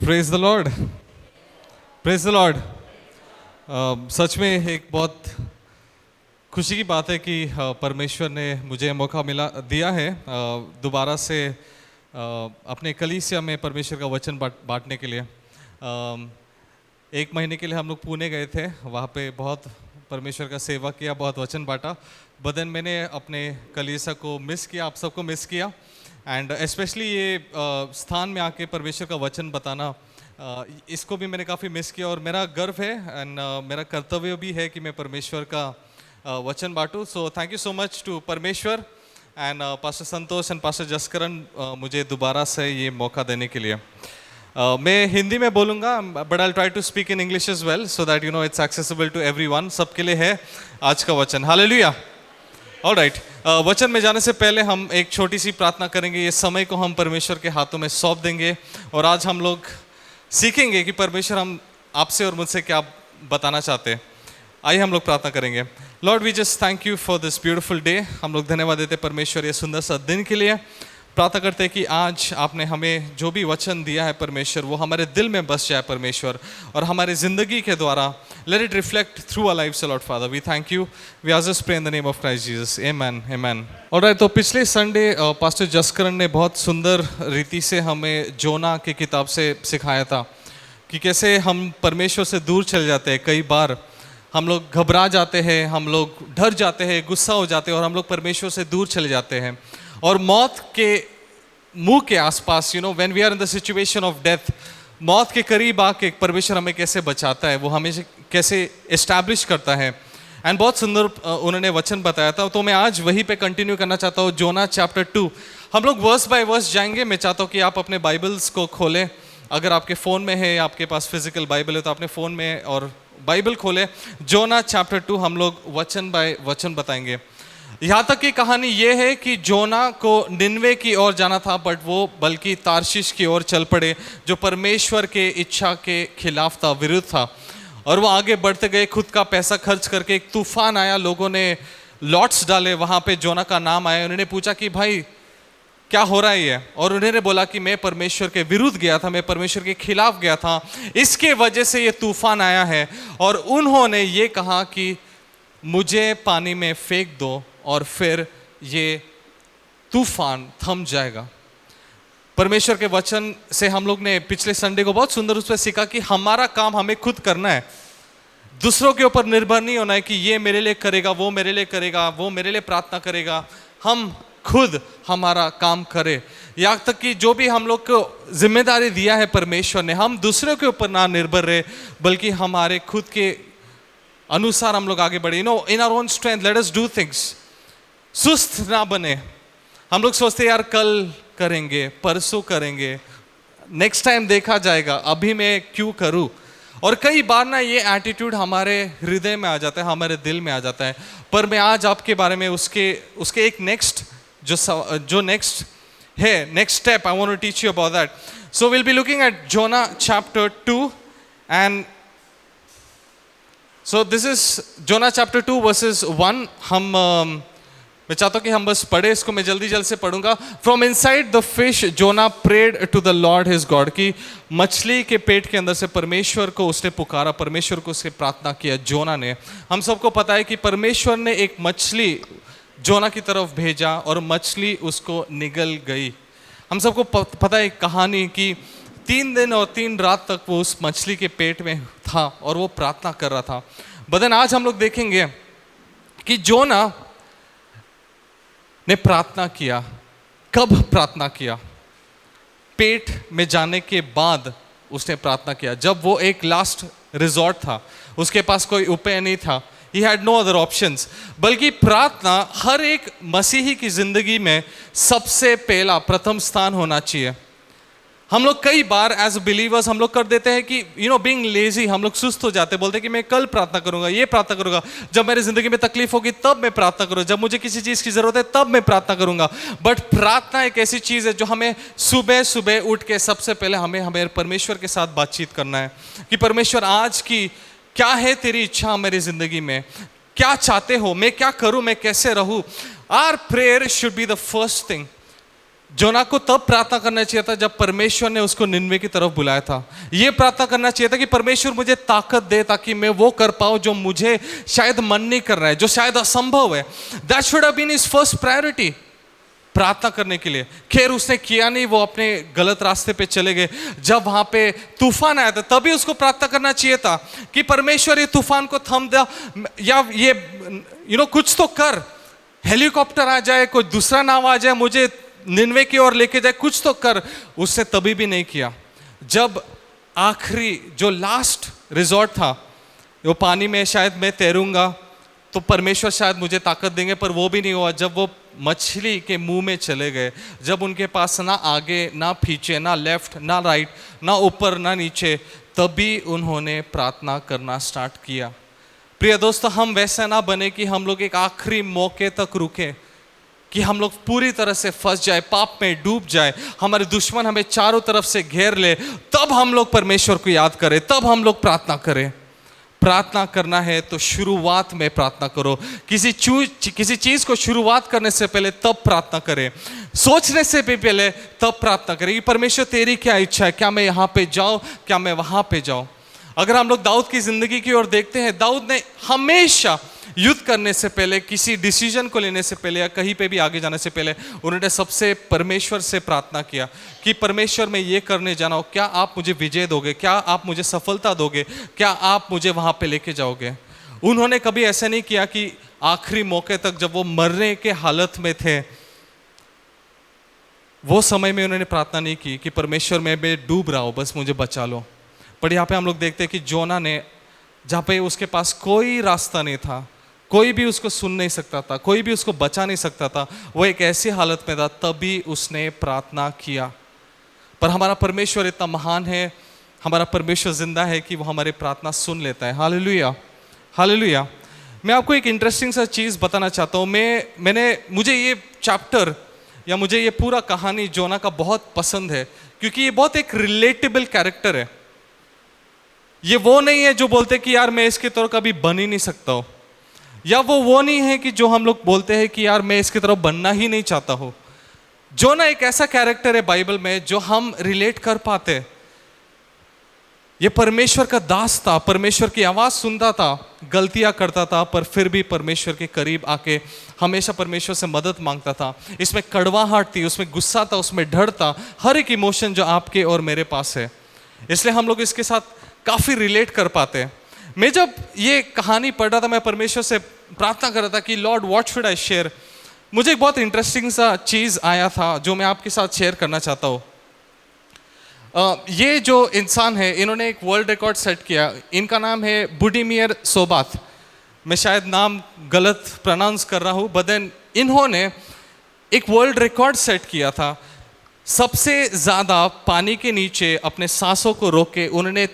Praise the Lord, praise the Lord. सच में एक बहुत खुशी की बात है कि परमेश्वर ने मुझे मौका दिया है दोबारा से अपने कलीसिया में परमेश्वर का वचन बांटने के लिए। एक महीने के लिए हम लोग पुणे गए थे, वहाँ पे बहुत परमेश्वर का सेवा किया, बहुत वचन बांटा। बदन मैंने अपने कलीसिया को मिस किया, आप सबको मिस किया। एंड स्पेशली ये स्थान में आके परमेश्वर का वचन बताना, इसको भी मैंने काफ़ी मिस किया। और मेरा गर्व है एंड मेरा कर्तव्य भी है कि मैं परमेश्वर का वचन बांटूँ। So thank you so much to परमेश्वर and pastor Santosh and pastor Jaskaran मुझे दोबारा से ये मौका देने के लिए। मैं हिंदी में बोलूँगा, but I try to speak in English as well so that you know it's accessible to everyone. सबके लिए है आज का वचन। हालेलुया। ऑलराइट, वचन में जाने से पहले हम एक छोटी सी प्रार्थना करेंगे। ये समय को हम परमेश्वर के हाथों में सौंप देंगे और आज हम लोग सीखेंगे कि परमेश्वर हम आपसे और मुझसे क्या बताना चाहते हैं। आइए हम लोग प्रार्थना करेंगे। Lord, we just thank you for this beautiful day. हम लोग धन्यवाद देते परमेश्वर ये सुंदर सा दिन के लिए। प्रार्थना करते हैं कि आज आपने हमें जो भी वचन दिया है परमेश्वर, वो हमारे दिल में बस जाए परमेश्वर, और हमारी ज़िंदगी के द्वारा let it reflect through our lives Lord Father. We thank you, we are just pray in the name of Christ Jesus, amen amen. Alright, तो पिछले संडे पास्टर जसकरण ने बहुत सुंदर रीति से हमें जोना की किताब से सिखाया था कि कैसे हम परमेश्वर से दूर चले जाते हैं। कई बार हम लोग घबरा जाते हैं, हम लोग डर जाते हैं, गुस्सा हो जाते हैं और हम लोग परमेश्वर से दूर चले जाते हैं। और मौत के मुंह के आसपास, you know, when we are in the situation of death, मौत के करीब आके परमेश्वर हमें कैसे बचाता है, वो हमें कैसे एस्टैब्लिश करता है। एंड बहुत सुंदर उन्होंने वचन बताया था। तो मैं आज वहीं पे कंटिन्यू करना चाहता हूँ। जोना चैप्टर 2 हम लोग वर्स बाय वर्स जाएंगे। मैं चाहता हूँ कि आप अपने बाइबल्स को खोलें। अगर आपके फ़ोन में है, आपके पास फिजिकल बाइबल है, तो अपने फ़ोन में और बाइबल खोले। जोना चैप्टर 2 हम लोग वचन बाय वचन बताएंगे। यहाँ तक की कहानी ये है कि जोना को निन्वे की ओर जाना था, बट वो बल्कि तार्शीश की ओर चल पड़े, जो परमेश्वर के इच्छा के खिलाफ था, विरुद्ध था। और वो आगे बढ़ते गए, खुद का पैसा खर्च करके। एक तूफान आया, लोगों ने लॉट्स डाले, वहाँ पे जोना का नाम आया। उन्होंने पूछा कि भाई क्या हो रहा है ये, और उन्होंने बोला कि मैं परमेश्वर के विरुद्ध गया था, मैं परमेश्वर के खिलाफ गया था, इसके वजह से ये तूफान आया है। और उन्होंने ये कहा कि मुझे पानी में फेंक दो और फिर ये तूफान थम जाएगा। परमेश्वर के वचन से हम लोग ने पिछले संडे को बहुत सुंदर उस पर सीखा कि हमारा काम हमें खुद करना है, दूसरों के ऊपर निर्भर नहीं होना है कि ये मेरे लिए करेगा, वो मेरे लिए करेगा, वो मेरे लिए प्रार्थना करेगा। हम खुद हमारा काम करें। यहाँ तक कि जो भी हम लोग को जिम्मेदारी दिया है परमेश्वर ने, हम दूसरों के ऊपर ना निर्भर रहे, बल्कि हमारे खुद के अनुसार हम लोग आगे बढ़े। You know, in our own strength let us do things. सुस्त ना बने। हम लोग सोचते यार कल करेंगे, परसों करेंगे, नेक्स्ट टाइम देखा जाएगा, अभी मैं क्यों करूं। और कई बार ना ये एटीट्यूड हमारे हृदय में आ जाता है, हमारे दिल में आ जाता है। पर मैं आज आपके बारे में उसके एक नेक्स्ट जो नेक्स्ट है, next step, I want to teach you about that. So will be looking at Jonah chapter 2 and so this is Jonah chapter 2 verses 1। मैं चाहता हूँ कि हम बस पढ़े इसको। मैं जल्दी से पढ़ूंगा। From inside the fish Jonah prayed to the Lord his God, की मछली के पेट के अंदर से परमेश्वर को उसने पुकारा, परमेश्वर को उससे प्रार्थना किया जोना ने। हम सबको पता है कि परमेश्वर ने एक मछली जोना की तरफ भेजा और मछली उसको निगल गई। हम सबको पता है कहानी कि 3 दिन और 3 रात तक वो उस मछली के पेट में था और वो प्रार्थना कर रहा था। बदन आज हम लोग देखेंगे कि जोना ने प्रार्थना किया। कब प्रार्थना किया? पेट में जाने के बाद उसने प्रार्थना किया, जब वो एक लास्ट रिजॉर्ट था, उसके पास कोई उपाय नहीं था। He had no other options। बल्कि प्रार्थना हर एक मसीही की जिंदगी में सबसे पहला प्रथम स्थान होना चाहिए। हम लोग कई बार एज बिलीवर्स हम लोग कर देते हैं कि यू नो बीइंग लेजी, हम लोग सुस्त हो जाते हैं, बोलते हैं कि मैं कल प्रार्थना करूंगा, ये प्रार्थना करूंगा, जब मेरी जिंदगी में तकलीफ होगी तब मैं प्रार्थना करूंगा, जब मुझे किसी चीज की जरूरत है तब मैं प्रार्थना करूंगा। बट प्रार्थना एक ऐसी चीज है जो हमें सुबह सुबह उठ के सबसे पहले हमें परमेश्वर के साथ बातचीत करना है कि परमेश्वर आज की क्या है तेरी इच्छा मेरी जिंदगी में, क्या चाहते हो, मैं क्या करूं, मैं कैसे रहूं। Our prayer should be the first thing. Jonah को तब प्रार्थना करना चाहिए था जब परमेश्वर ने उसको निन्वे की तरफ बुलाया था। ये प्रार्थना करना चाहिए था कि परमेश्वर मुझे ताकत दे ताकि मैं वो कर पाऊं जो मुझे शायद मन नहीं कर रहा है, जो शायद असंभव है। That should have been his first priority, प्रार्थना करने के लिए। खैर उसने किया नहीं, वो अपने गलत रास्ते पे चले गए। जब वहां पे तूफान आया था तभी उसको प्रार्थना करना चाहिए था कि परमेश्वर ये तूफान को थम दे, या ये कुछ तो कर, हेलीकॉप्टर आ जाए, कोई दूसरा नाव आ जाए, मुझे निन्वे की ओर लेके जाए, कुछ तो कर। उसने तभी भी नहीं किया। जब आखिरी जो लास्ट रिजॉर्ट था, वो पानी में शायद मैं तैरूंगा तो परमेश्वर शायद मुझे ताकत देंगे, पर वो भी नहीं हुआ। जब वो मछली के मुंह में चले गए, जब उनके पास ना आगे ना पीछे, ना लेफ्ट ना राइट, ना ऊपर ना नीचे, तभी उन्होंने प्रार्थना करना स्टार्ट किया। प्रिय दोस्तों, हम वैसा ना बने कि हम लोग एक आखिरी मौके तक रुके, कि हम लोग पूरी तरह से फंस जाए, पाप में डूब जाए, हमारे दुश्मन हमें चारों तरफ से घेर ले, तब हम लोग परमेश्वर को याद करें, तब हम लोग प्रार्थना करें। प्रार्थना करना है तो शुरुआत में प्रार्थना करो। किसी चीज को शुरुआत करने से पहले तब प्रार्थना करें, सोचने से भी पहले तब प्रार्थना करें कि परमेश्वर तेरी क्या इच्छा है, क्या मैं यहाँ पे जाऊं, क्या मैं वहां पे जाऊं। अगर हम लोग दाऊद की जिंदगी की ओर देखते हैं, दाऊद ने हमेशा युद्ध करने से पहले, किसी डिसीजन को लेने से पहले, या कहीं पे भी आगे जाने से पहले, उन्होंने सबसे परमेश्वर से प्रार्थना किया कि परमेश्वर मैं ये करने जाना हूं, क्या आप मुझे विजय दोगे, क्या आप मुझे सफलता दोगे, क्या आप मुझे वहां पे लेके जाओगे। उन्होंने कभी ऐसा नहीं किया कि आखिरी मौके तक जब वो मरने के हालत में थे, वो समय में उन्होंने प्रार्थना नहीं की कि परमेश्वर मैं डूब रहा हूं, बस मुझे बचा लो। पर यहाँ पे हम लोग देखते हैं कि जोना ने, जहाँ पे उसके पास कोई रास्ता नहीं था, कोई भी उसको सुन नहीं सकता था, कोई भी उसको बचा नहीं सकता था, वो एक ऐसी हालत में था, तभी उसने प्रार्थना किया। पर हमारा परमेश्वर इतना महान है, हमारा परमेश्वर जिंदा है कि वो हमारी प्रार्थना सुन लेता है। Hallelujah, hallelujah. मैं आपको एक इंटरेस्टिंग सा चीज़ बताना चाहता हूँ। मुझे ये चैप्टर या मुझे ये पूरा कहानी जोना का बहुत पसंद है, क्योंकि ये बहुत एक रिलेटेबल कैरेक्टर है। ये वो नहीं है जो बोलते कि यार मैं इसकी तरह कभी बन ही नहीं सकता हूँ, या वो नहीं है कि जो हम लोग बोलते हैं कि यार मैं इसकी तरह बनना ही नहीं चाहता हूँ। जोना एक ऐसा कैरेक्टर है बाइबल में जो हम रिलेट कर पाते हैं। ये परमेश्वर का दास था, परमेश्वर की आवाज़ सुनता था, गलतियां करता था, पर फिर भी परमेश्वर के करीब आके हमेशा परमेश्वर से मदद मांगता था। इसमें कड़वाहट थी, उसमें गुस्सा था, उसमें डर था, हर एक इमोशन जो आपके और मेरे पास है। इसलिए हम लोग इसके साथ काफ़ी रिलेट कर पाते हैं। मैं जब ये कहानी पढ़ रहा था, मैं परमेश्वर से प्रार्थना कर रहा था कि Lord what should I share. मुझे एक बहुत इंटरेस्टिंग सा चीज़ आया था जो मैं आपके साथ शेयर करना चाहता हूँ। ये जो इंसान है, इन्होंने एक वर्ल्ड रिकॉर्ड सेट किया। इनका नाम है बुडिमियर सोबात। मैं शायद नाम गलत प्रोनाउंस कर रहा हूँ, बट देन इन्होंने एक वर्ल्ड रिकॉर्ड सेट किया था। सबसे ज़्यादा पानी के नीचे अपने सांसों को रोक के उन्होंने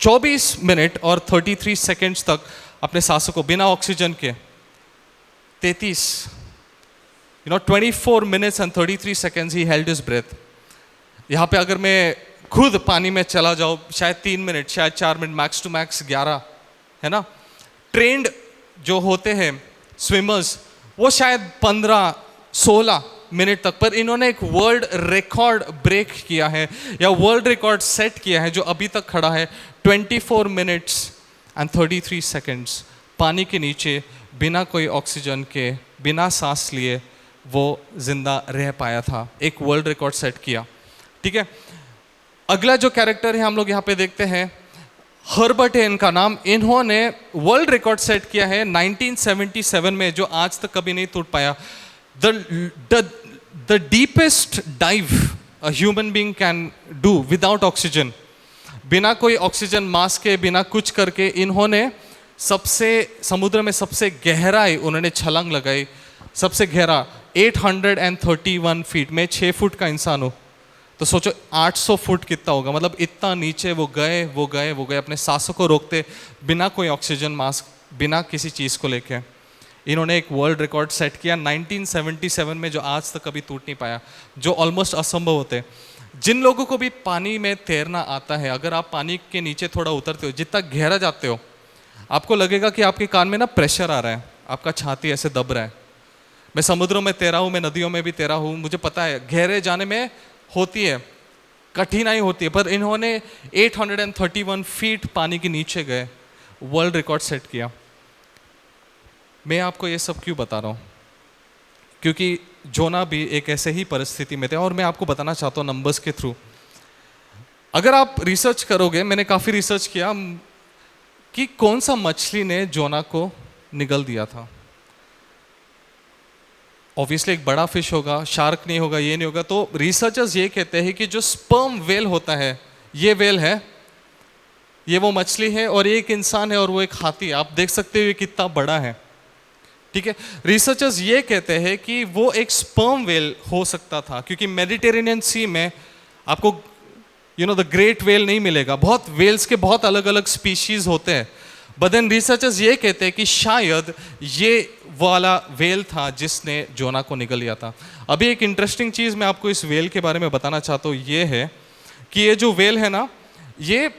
24 मिनट और 33 सेकेंड्स तक अपने सांसों को बिना ऑक्सीजन के 24 minutes and 33 seconds he held his breath. यहाँ पे अगर मैं खुद पानी में चला जाऊँ, शायद 3 मिनट, शायद 4 मिनट, मैक्स टू मैक्स 11, है ना। ट्रेंड जो होते हैं स्विमर्स, वो शायद 15-16 मिनट तक, पर इन्होंने एक वर्ल्ड रिकॉर्ड ब्रेक किया है या वर्ल्ड रिकॉर्ड सेट किया है जो अभी तक खड़ा है। 24 मिनट्स एंड 33 सेकेंड्स पानी के नीचे बिना कोई ऑक्सीजन के, बिना सांस लिए वो जिंदा रह पाया था। एक वर्ल्ड रिकॉर्ड सेट किया, ठीक है। अगला जो कैरेक्टर है हम लोग यहाँ पे देखते हैं, हर्बर्ट है इनका नाम। इन्होंने वर्ल्ड रिकॉर्ड सेट किया है 1977 में, जो आज तक कभी नहीं टूट पाया। The deepest dive a human being can do without oxygen, बिना कोई ऑक्सीजन मास्क के, बिना कुछ करके इन्होंने समुद्र में सबसे गहराई उन्होंने छलांग लगाई। सबसे गहरा 831 फीट में, 6 फुट का इंसान हो तो सोचो 800 फुट कितना होगा। मतलब इतना नीचे वो गए अपने सांसों को रोकते, बिना कोई ऑक्सीजन मास्क, बिना किसी चीज़ को लेके इन्होंने एक वर्ल्ड रिकॉर्ड सेट किया 1977 में, जो आज तक कभी टूट नहीं पाया, जो ऑलमोस्ट असंभव होते। जिन लोगों को भी पानी में तैरना आता है, अगर आप पानी के नीचे थोड़ा उतरते हो, जितना गहरा जाते हो, आपको लगेगा कि आपके कान में ना प्रेशर आ रहा है, आपका छाती ऐसे दब रहा है। मैं समुद्रों में तैरा हूँ, मैं नदियों में भी तैरा हूँ, मुझे पता है गहरे जाने में होती है, कठिनाई होती है, पर इन्होंने 831 फीट पानी के नीचे गए, वर्ल्ड रिकॉर्ड सेट किया। मैं आपको ये सब क्यों बता रहा हूँ? क्योंकि जोना भी एक ऐसे ही परिस्थिति में थे, और मैं आपको बताना चाहता हूँ नंबर्स के थ्रू। अगर आप रिसर्च करोगे, मैंने काफ़ी रिसर्च किया कि कौन सा मछली ने जोना को निगल दिया था। ऑब्वियसली एक बड़ा फिश होगा, शार्क नहीं होगा, ये नहीं होगा। तो रिसर्चर्स ये कहते हैं कि जो स्पर्म वेल होता है, ये वेल है, ये वो मछली है, और एक इंसान है और वो एक हाथी। आप देख सकते हो ये कितना बड़ा है, ठीक है। रिसर्चर्स ये कहते हैं कि वो एक स्पर्म वेल हो सकता था, क्योंकि मेडिटेरेनियन सी में आपको द ग्रेट वेल नहीं मिलेगा। बहुत वेल्स के बहुत अलग अलग स्पीशीज होते हैं, बट देन रिसर्चर्स ये कहते हैं कि शायद ये वाला वेल था जिसने जोना को निगल लिया था। अभी एक इंटरेस्टिंग चीज़ मैं आपको इस वेल के बारे में बताना चाहता हूँ, ये है कि ये जो वेल है ना, ये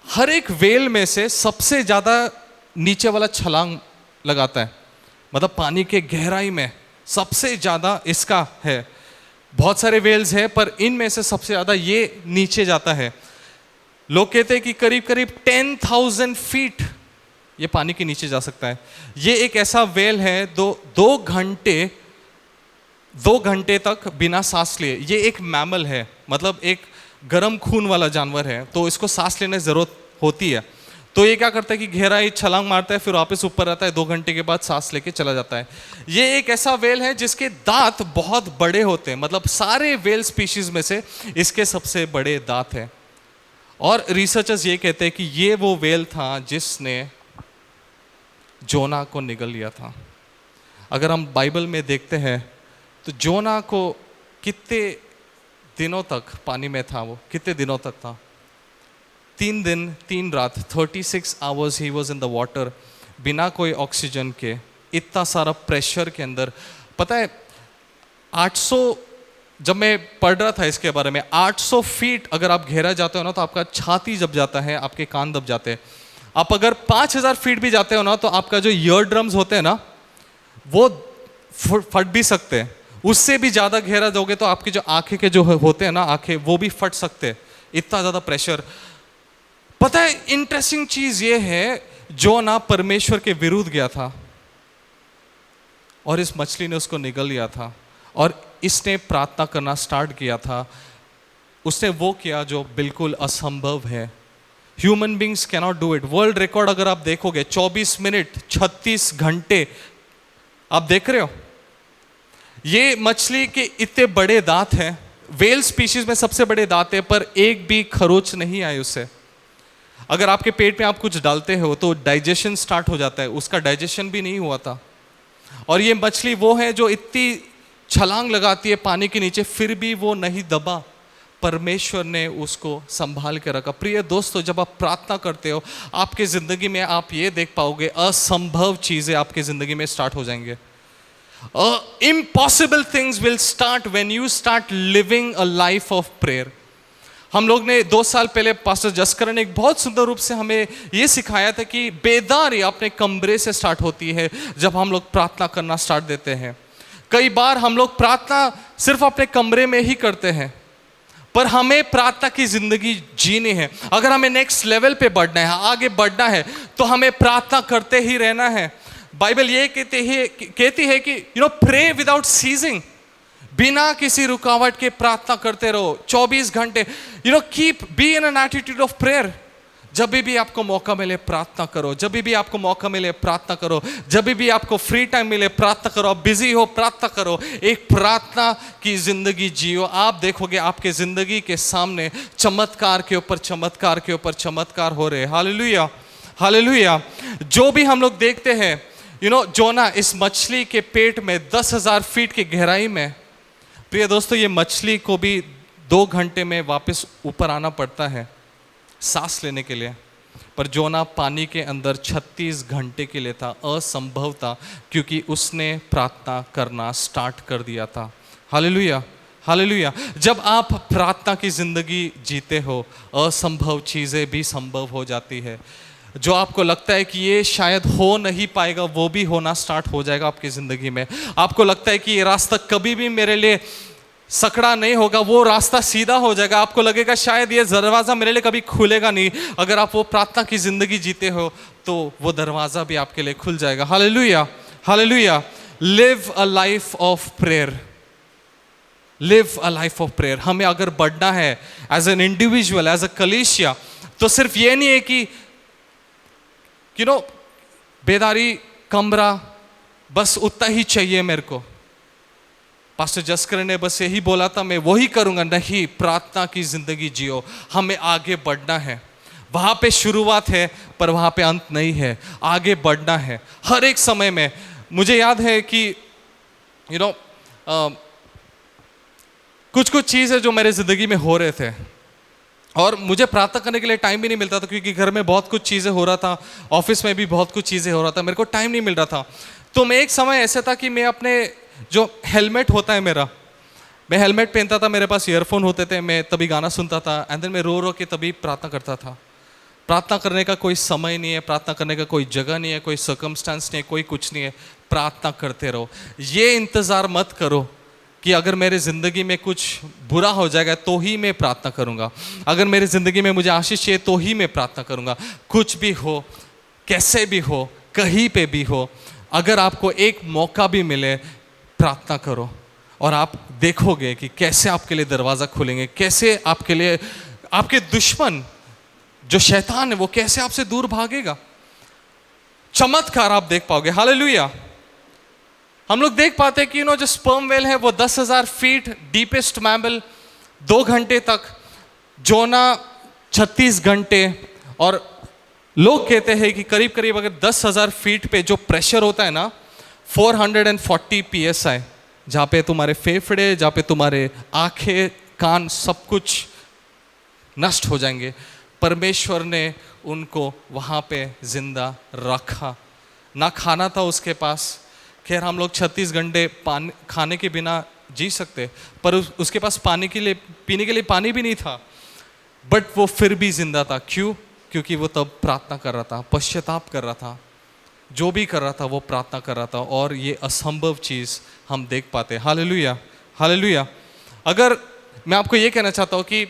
हर एक वेल में से सबसे ज़्यादा नीचे वाला छलांग लगाता है, मतलब पानी के गहराई में सबसे ज़्यादा इसका है। बहुत सारे वेल्स हैं, पर इनमें से सबसे ज़्यादा ये नीचे जाता है। लोग कहते हैं कि करीब करीब 10,000 फीट ये पानी के नीचे जा सकता है। ये एक ऐसा वेल है दो घंटे तक बिना सांस लिए। ये एक मैमल है, मतलब एक गर्म खून वाला जानवर है, तो इसको सांस लेने की जरूरत होती है। तो ये क्या करता है कि गहराई छलांग मारता है, फिर वापस ऊपर आता है, 2 घंटे के बाद सांस लेके चला जाता है। ये एक ऐसा वेल है जिसके दांत बहुत बड़े होते हैं, मतलब सारे वेल स्पीशीज में से इसके सबसे बड़े दांत हैं। और रिसर्चर्स ये कहते हैं कि ये वो वेल था जिसने जोना को निगल लिया था। अगर हम बाइबल में देखते हैं तो जोना को कितने दिनों तक पानी में था, वो कितने दिनों तक था? 3 दिन 3 रात, 36 hours he was in the water, बिना कोई ऑक्सीजन के, इतना सारा प्रेशर के अंदर। पता है 800, जब मैं पढ़ रहा था इसके बारे में, 800 फीट अगर आप गहरा जाते हो ना तो आपका छाती दब जाता है, आपके कान दब जाते हैं। आप अगर 5000 फीट भी जाते हो ना तो आपका जो ईयर ड्रम्स होते हैं ना, वो फट भी सकते हैं। उससे भी ज़्यादा गहरा जाओगे तो आपकी जो आंखें के जो होते हैं ना, आंखें, वो भी फट सकते हैं, इतना ज़्यादा प्रेशर। पता है इंटरेस्टिंग चीज़ ये है, जोना परमेश्वर के विरुद्ध गया था और इस मछली ने उसको निगल लिया था, और इसने प्रार्थना करना स्टार्ट किया था। उसने वो किया जो बिल्कुल असंभव है। Human beings cannot do it. World record अगर आप देखोगे 24 मिनट 36 घंटे, आप देख रहे हो ये मछली के इतने बड़े दांत हैं, वेल स्पीशीज में सबसे बड़े दांत है, पर एक भी खरोच नहीं आई उससे। अगर आपके पेट में आप कुछ डालते हो तो डाइजेशन स्टार्ट हो जाता है, उसका डाइजेशन भी नहीं हुआ था। और ये मछली वो है जो इतनी छलांग लगाती है पानी के नीचे, फिर भी वो नहीं दबा, परमेश्वर ने उसको संभाल के रखा। प्रिय दोस्तों, जब आप प्रार्थना करते हो आपके जिंदगी में आप ये देख पाओगे असंभव चीजें आपके जिंदगी में स्टार्ट हो जाएंगे। Impossible things will start when you start living a life of prayer. हम लोग ने 2 साल पहले पास्टर जसकर ने एक बहुत सुंदर रूप से हमें ये सिखाया था कि बेदारी अपने कमरे से स्टार्ट होती है जब हम लोग प्रार्थना करना स्टार्ट देते हैं। कई बार हम लोग प्रार्थना सिर्फ अपने कमरे में ही करते हैं, पर हमें प्रार्थना की जिंदगी जीनी है। अगर हमें नेक्स्ट लेवल पे बढ़ना है, आगे बढ़ना है, तो हमें प्रार्थना करते ही रहना है। बाइबल ये कहती है कि प्रे विदाउट सीजिंग, बिना किसी रुकावट के प्रार्थना करते रहो 24 घंटे। Keep be in an attitude of prayer. जब भी आपको मौका मिले प्रार्थना करो, जब भी आपको मौका मिले प्रार्थना करो, जब भी आपको फ्री टाइम मिले प्रार्थना करो। आप बिजी हो, प्रार्थना करो, एक प्रार्थना की जिंदगी जियो। आप देखोगे आपके जिंदगी के सामने चमत्कार के ऊपर चमत्कार के ऊपर चमत्कार हो रहे। Hallelujah, hallelujah. जो भी हम लोग देखते हैं, जोना इस मछली के पेट में 10,000 फीट की गहराई में, प्रिय दोस्तों, ये मछली को भी 2 घंटे में वापस ऊपर आना पड़ता है सांस लेने के लिए, पर जोना पानी के अंदर 36 घंटे के लिए था। असंभव था, क्योंकि उसने प्रार्थना करना स्टार्ट कर दिया था। Hallelujah, hallelujah. जब आप प्रार्थना की जिंदगी जीते हो, असंभव चीज़ें भी संभव हो जाती है। जो आपको लगता है कि ये शायद हो नहीं पाएगा, वो भी होना स्टार्ट हो जाएगा आपकी ज़िंदगी में। आपको लगता है कि ये रास्ता कभी भी मेरे लिए सकड़ा नहीं होगा, वो रास्ता सीधा हो जाएगा। आपको लगेगा शायद ये दरवाज़ा मेरे लिए कभी खुलेगा नहीं। अगर आप वो प्रार्थना की ज़िंदगी जीते हो तो वो दरवाज़ा भी आपके लिए खुल जाएगा। Hallelujah, hallelujah. Live a life of prayer, live a life of prayer. हमें अगर बढ़ना है as an individual, as a कलीसिया, तो सिर्फ ये नहीं है कि बेदारी कमरा बस उतना ही चाहिए मेरे को, पास्टर जस्कर ने बस यही बोला था मैं वही करूंगा। नहीं, प्रार्थना की जिंदगी जियो। हमें आगे बढ़ना है। वहां पे शुरुआत है पर वहां पे अंत नहीं है। आगे बढ़ना है हर एक समय में। मुझे याद है कि कुछ कुछ चीज़ें जो मेरे ज़िंदगी में हो रहे थे और मुझे प्रार्थना करने के लिए टाइम भी नहीं मिलता था, क्योंकि घर में बहुत कुछ चीज़ें हो रहा था, ऑफिस में भी बहुत कुछ चीज़ें हो रहा था, मेरे को टाइम नहीं मिल रहा था। तो मैं एक समय ऐसा था कि मैं अपने जो हेलमेट होता है मेरा, मैं हेलमेट पहनता था, मेरे पास ईयरफोन होते थे, मैं तभी गाना सुनता था एंड देन मैं रो रो के तभी प्रार्थना करता था। प्रार्थना करने का कोई समय नहीं है, प्रार्थना करने का कोई जगह नहीं है, कोई सर्कमस्टांस नहीं है, कोई कुछ नहीं है। प्रार्थना करते रहो। ये इंतज़ार मत करो कि अगर मेरे ज़िंदगी में कुछ बुरा हो जाएगा तो ही मैं प्रार्थना करूँगा, अगर मेरी ज़िंदगी में मुझे आशीष चाहिए तो ही मैं प्रार्थना करूँगा। कुछ भी हो, कैसे भी हो, कहीं पे भी हो, अगर आपको एक मौका भी मिले, प्रार्थना करो और आप देखोगे कि कैसे आपके लिए दरवाज़ा खुलेंगे, कैसे आपके लिए आपके दुश्मन जो शैतान है वो कैसे आपसे दूर भागेगा। चमत्कार आप देख पाओगे। हालेलुया। हम लोग देख पाते हैं कि जो स्पर्म वेल है वो 10,000 फीट डीपेस्ट मैमल 2 घंटे तक, जोना 36 घंटे, और लोग कहते हैं कि करीब करीब अगर 10,000 फीट पे जो प्रेशर होता है ना 440 PSI, जहाँ पे तुम्हारे फेफड़े, जहाँ पे तुम्हारे आंखें, कान, सब कुछ नष्ट हो जाएंगे, परमेश्वर ने उनको वहाँ पे जिंदा रखा। ना खाना था उसके पास, खैर हम लोग 36 घंटे पानी खाने के बिना जी सकते, पर उसके पास पानी के लिए, पीने के लिए पानी भी नहीं था, बट वो फिर भी जिंदा था। क्यों? क्योंकि वो तब प्रार्थना कर रहा था, पश्चाताप कर रहा था, जो भी कर रहा था वो प्रार्थना कर रहा था, और ये असंभव चीज़ हम देख पाते हैं। Hallelujah, hallelujah. अगर मैं आपको ये कहना चाहता हूँ कि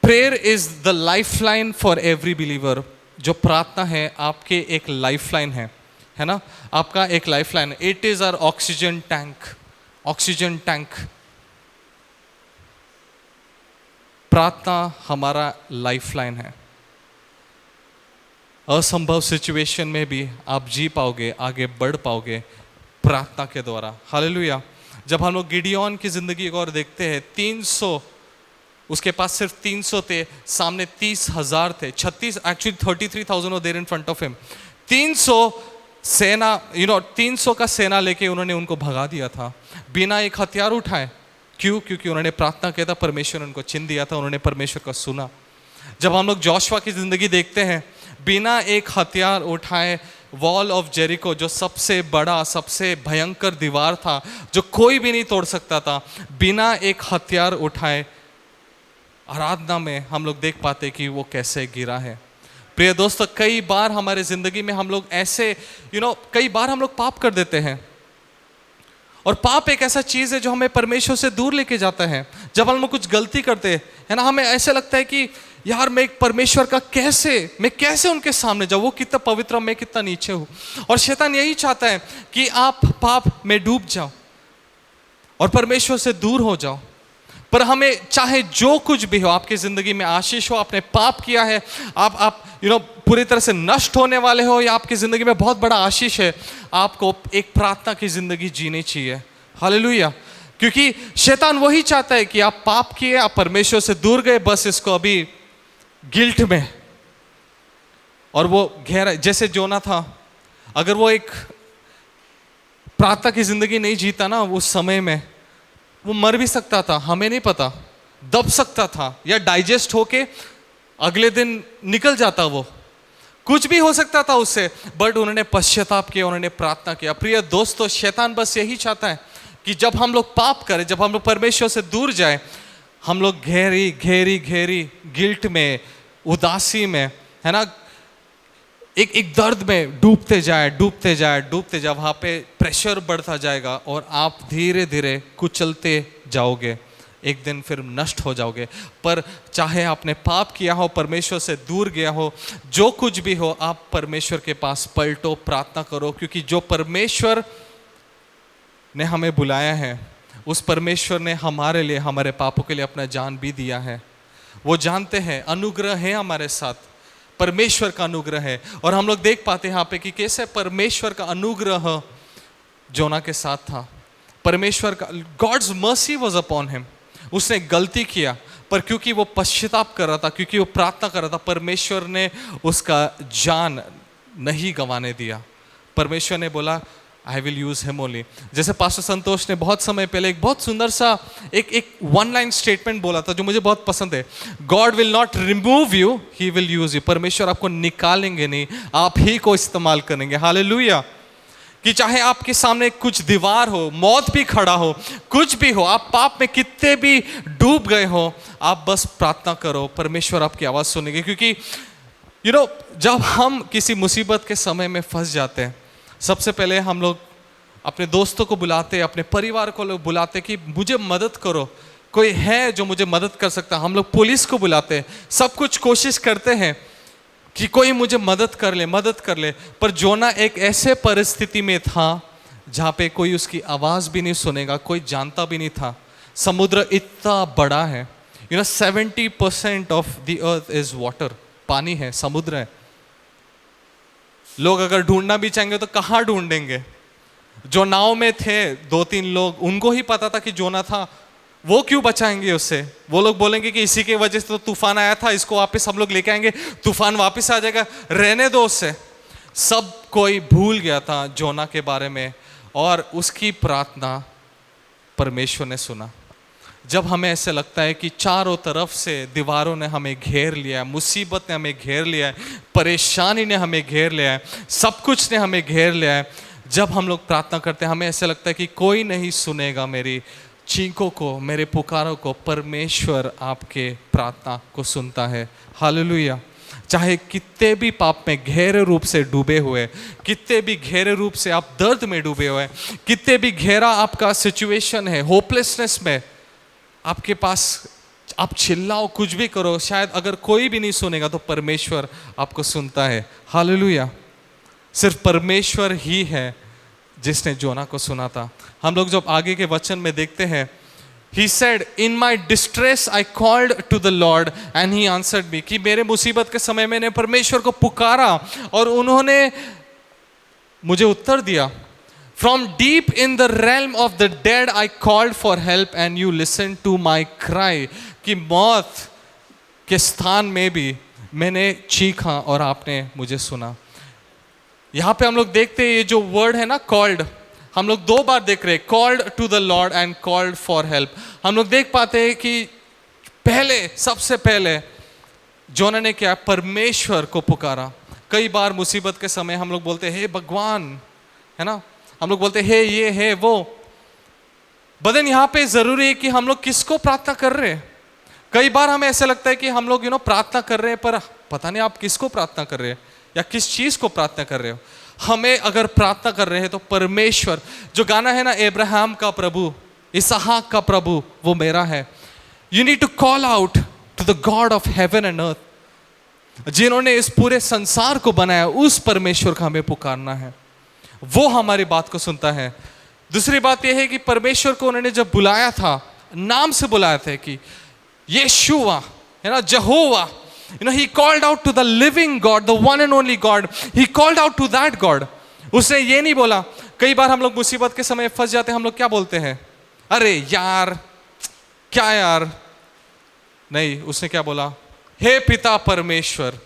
prayer is the life line for every believer. जो प्रार्थना है आपके एक लाइफ लाइन है ना, आपका एक life line. It is our oxygen tank, oxygen tank. प्रार्थना हमारा लाइफ लाइन है। असंभव सिचुएशन में भी आप जी पाओगे, आगे बढ़ पाओगे प्रार्थना के द्वारा। हालेलुया। जब हम लोग गिडियोन की जिंदगी को और देखते हैं, 300, उसके पास सिर्फ 300 थे, सामने 30,000 थे, 36 actually 33,000 were there in front of him. 300 सेना, 300 का सेना लेके उन्होंने उनको भगा दिया था बिना एक हथियार उठाए। क्यों? क्योंकि उन्होंने प्रार्थना किया था, परमेश्वर ने उनको चिन्ह दिया था, उन्होंने परमेश्वर का सुना। जब हम लोग जोशुआ की जिंदगी देखते हैं, बिना एक हथियार उठाए वॉल ऑफ जेरिको, जो सबसे बड़ा, सबसे भयंकर दीवार था, जो कोई भी नहीं तोड़ सकता था, बिना एक हथियार उठाए आराधना में हम लोग देख पाते कि वो कैसे गिरा है। प्रिय दोस्तों, कई बार हमारे जिंदगी में हम लोग ऐसे कई बार हम लोग पाप कर देते हैं, और पाप एक ऐसा चीज है जो हमें परमेश्वर से दूर लेके जाता है। जब हम लोग कुछ गलती करते हैं ना, हमें ऐसे लगता है कि यार मैं परमेश्वर का मैं कैसे उनके सामने जाऊँ, वो कितना पवित्र, मैं कितना नीचे हूँ। और शैतान यही चाहता है कि आप पाप में डूब जाओ और परमेश्वर से दूर हो जाओ। पर हमें चाहे जो कुछ भी हो, आपकी जिंदगी में आशीष हो, आपने पाप किया है, आप पूरी तरह से नष्ट होने वाले हो, या आपकी जिंदगी में बहुत बड़ा आशीष है, आपको एक प्रार्थना की जिंदगी जीनी चाहिए। हालेलुया। क्योंकि शैतान वही चाहता है कि आप पाप किए, आप परमेश्वर से दूर गए, बस इसको अभी गिल्ट में, और वो गहरा, जैसे जोना था, अगर वो एक प्रार्थना की जिंदगी नहीं जीता ना, उस समय में वो मर भी सकता था, हमें नहीं पता, दब सकता था, या डाइजेस्ट होके अगले दिन निकल जाता, वो कुछ भी हो सकता था उससे, बट उन्होंने पश्चाताप किया, उन्होंने प्रार्थना किया। प्रिय दोस्तों, शैतान बस यही चाहता है कि जब हम लोग पाप करें, जब हम लोग परमेश्वर से दूर जाए, हम लोग गहरी गहरी गहरी गिल्ट में, उदासी में, है ना, एक दर्द में डूबते जाए डूबते जाए डूबते जाए, वहाँ पे प्रेशर बढ़ता जाएगा और आप धीरे धीरे कुचलते जाओगे, एक दिन फिर नष्ट हो जाओगे। पर चाहे आपने पाप किया हो, परमेश्वर से दूर गया हो, जो कुछ भी हो, आप परमेश्वर के पास पलटो, प्रार्थना करो, क्योंकि जो परमेश्वर ने हमें बुलाया है, उस परमेश्वर ने हमारे लिए, हमारे पापों के लिए अपना जान भी दिया है। वो जानते हैं अनुग्रह है हमारे साथ, परमेश्वर का अनुग्रह है। और हम लोग देख पाते हैं यहाँ पे कि कैसे परमेश्वर का अनुग्रह जोना के साथ था। परमेश्वर का God's mercy was upon him. उसने गलती किया, पर क्योंकि वो पश्चाताप कर रहा था, क्योंकि वो प्रार्थना कर रहा था, परमेश्वर ने उसका जान नहीं गंवाने दिया। परमेश्वर ने बोला I will use him only. जैसे पास्टर संतोष ने बहुत समय पहले एक बहुत सुंदर सा एक वन लाइन स्टेटमेंट बोला था जो मुझे बहुत पसंद है, God will not remove you, he will use you. परमेश्वर आपको निकालेंगे नहीं, आप ही को इस्तेमाल करेंगे। हालेलुया। कि चाहे आपके सामने कुछ दीवार हो, मौत भी खड़ा हो, कुछ भी हो, आप पाप में कितने भी डूब गए हो, आप बस प्रार्थना करो, परमेश्वर आपकी आवाज सुनेंगे। क्योंकि जब हम किसी मुसीबत के समय में फंस जाते हैं, सबसे पहले हम लोग अपने दोस्तों को बुलाते, अपने परिवार को लोग बुलाते कि मुझे मदद करो, कोई है जो मुझे मदद कर सकता। हम लोग पुलिस को बुलाते, सब कुछ कोशिश करते हैं कि कोई मुझे मदद कर ले, मदद कर ले। पर जोना एक ऐसे परिस्थिति में था जहाँ पे कोई उसकी आवाज़ भी नहीं सुनेगा, कोई जानता भी नहीं था। समुद्र इतना बड़ा है, 70% of the earth is water, पानी है, समुद्र है। लोग अगर ढूंढना भी चाहेंगे तो कहाँ ढूंढेंगे? जो नाव में थे 2-3 लोग, उनको ही पता था कि जोना था, वो क्यों बचाएंगे उससे? वो लोग बोलेंगे कि इसी के वजह से तो तूफान आया था, इसको वापस हम लोग लेके आएंगे, तूफान वापस आ जाएगा, रहने दो उससे। सब कोई भूल गया था जोना के बारे में, और उसकी प्रार्थना परमेश्वर ने सुना। जब हमें ऐसे लगता है कि चारों तरफ से दीवारों ने हमें घेर लिया है, मुसीबत ने हमें घेर लिया है, परेशानी ने हमें घेर लिया है, सब कुछ ने हमें घेर लिया है, जब हम लोग प्रार्थना करते हैं, हमें ऐसा लगता है कि कोई नहीं सुनेगा मेरी चीखों को, मेरे पुकारों को, परमेश्वर आपके प्रार्थना को सुनता है। हालेलुया। चाहे कितने भी पाप में गहरे रूप से डूबे हुए, कितने भी गहरे रूप से आप दर्द में डूबे हुए, कितने भी गहरा आपका सिचुएशन है, होपलेसनेस में आपके पास, आप चिल्लाओ, कुछ भी करो, शायद अगर कोई भी नहीं सुनेगा तो परमेश्वर आपको सुनता है। हालेलुया। सिर्फ परमेश्वर ही है जिसने जोना को सुना था। हम लोग जब आगे के वचन में देखते हैं, He said, in my distress I called to the Lord and He answered me, कि मेरे मुसीबत के समय मैंने परमेश्वर को पुकारा और उन्होंने मुझे उत्तर दिया। From deep in the realm of the dead I called for help and you listened to my cry, कि मौत के स्थान में भी मैंने चीखा और आपने मुझे सुना। यहाँ पे हम लोग देखते हैं ये जो वर्ड है ना, कॉल्ड, हम लोग 2 बार देख रहे हैं, called to the Lord and called for help. हम लोग देख पाते हैं कि पहले, सबसे पहले जोना ने क्या, परमेश्वर को पुकारा। कई बार मुसीबत के समय हम लोग बोलते हैं हे भगवान, है ना, हम लोग बोलते हैं ये है वो। बदन यहाँ पे जरूरी है कि हम लोग किसको प्रार्थना कर रहे हैं। कई बार हमें ऐसा लगता है कि हम लोग प्रार्थना कर रहे हैं, पर पता नहीं आप किसको प्रार्थना कर रहे हैं या किस चीज को प्रार्थना कर रहे हो। हमें अगर प्रार्थना कर रहे हैं तो परमेश्वर, जो गाना है ना, अब्राहम का प्रभु, इसहाक का प्रभु, वो मेरा है। You need to call out to the God of heaven and earth, जिन्होंने इस पूरे संसार को बनाया, उस परमेश्वर का हमें पुकारना है, वो हमारी बात को सुनता है। दूसरी बात यह है कि परमेश्वर को उन्होंने जब बुलाया था, नाम से बुलाया था कि यीशुआ, है ना, जहोवा, he called out to the living God, the one and only God. He called out to that God. उसने ये नहीं बोला, कई बार हम लोग मुसीबत के समय फंस जाते हैं, हम लोग क्या बोलते हैं, अरे यार, क्या यार, नहीं, उसने क्या बोला, हे पिता परमेश्वर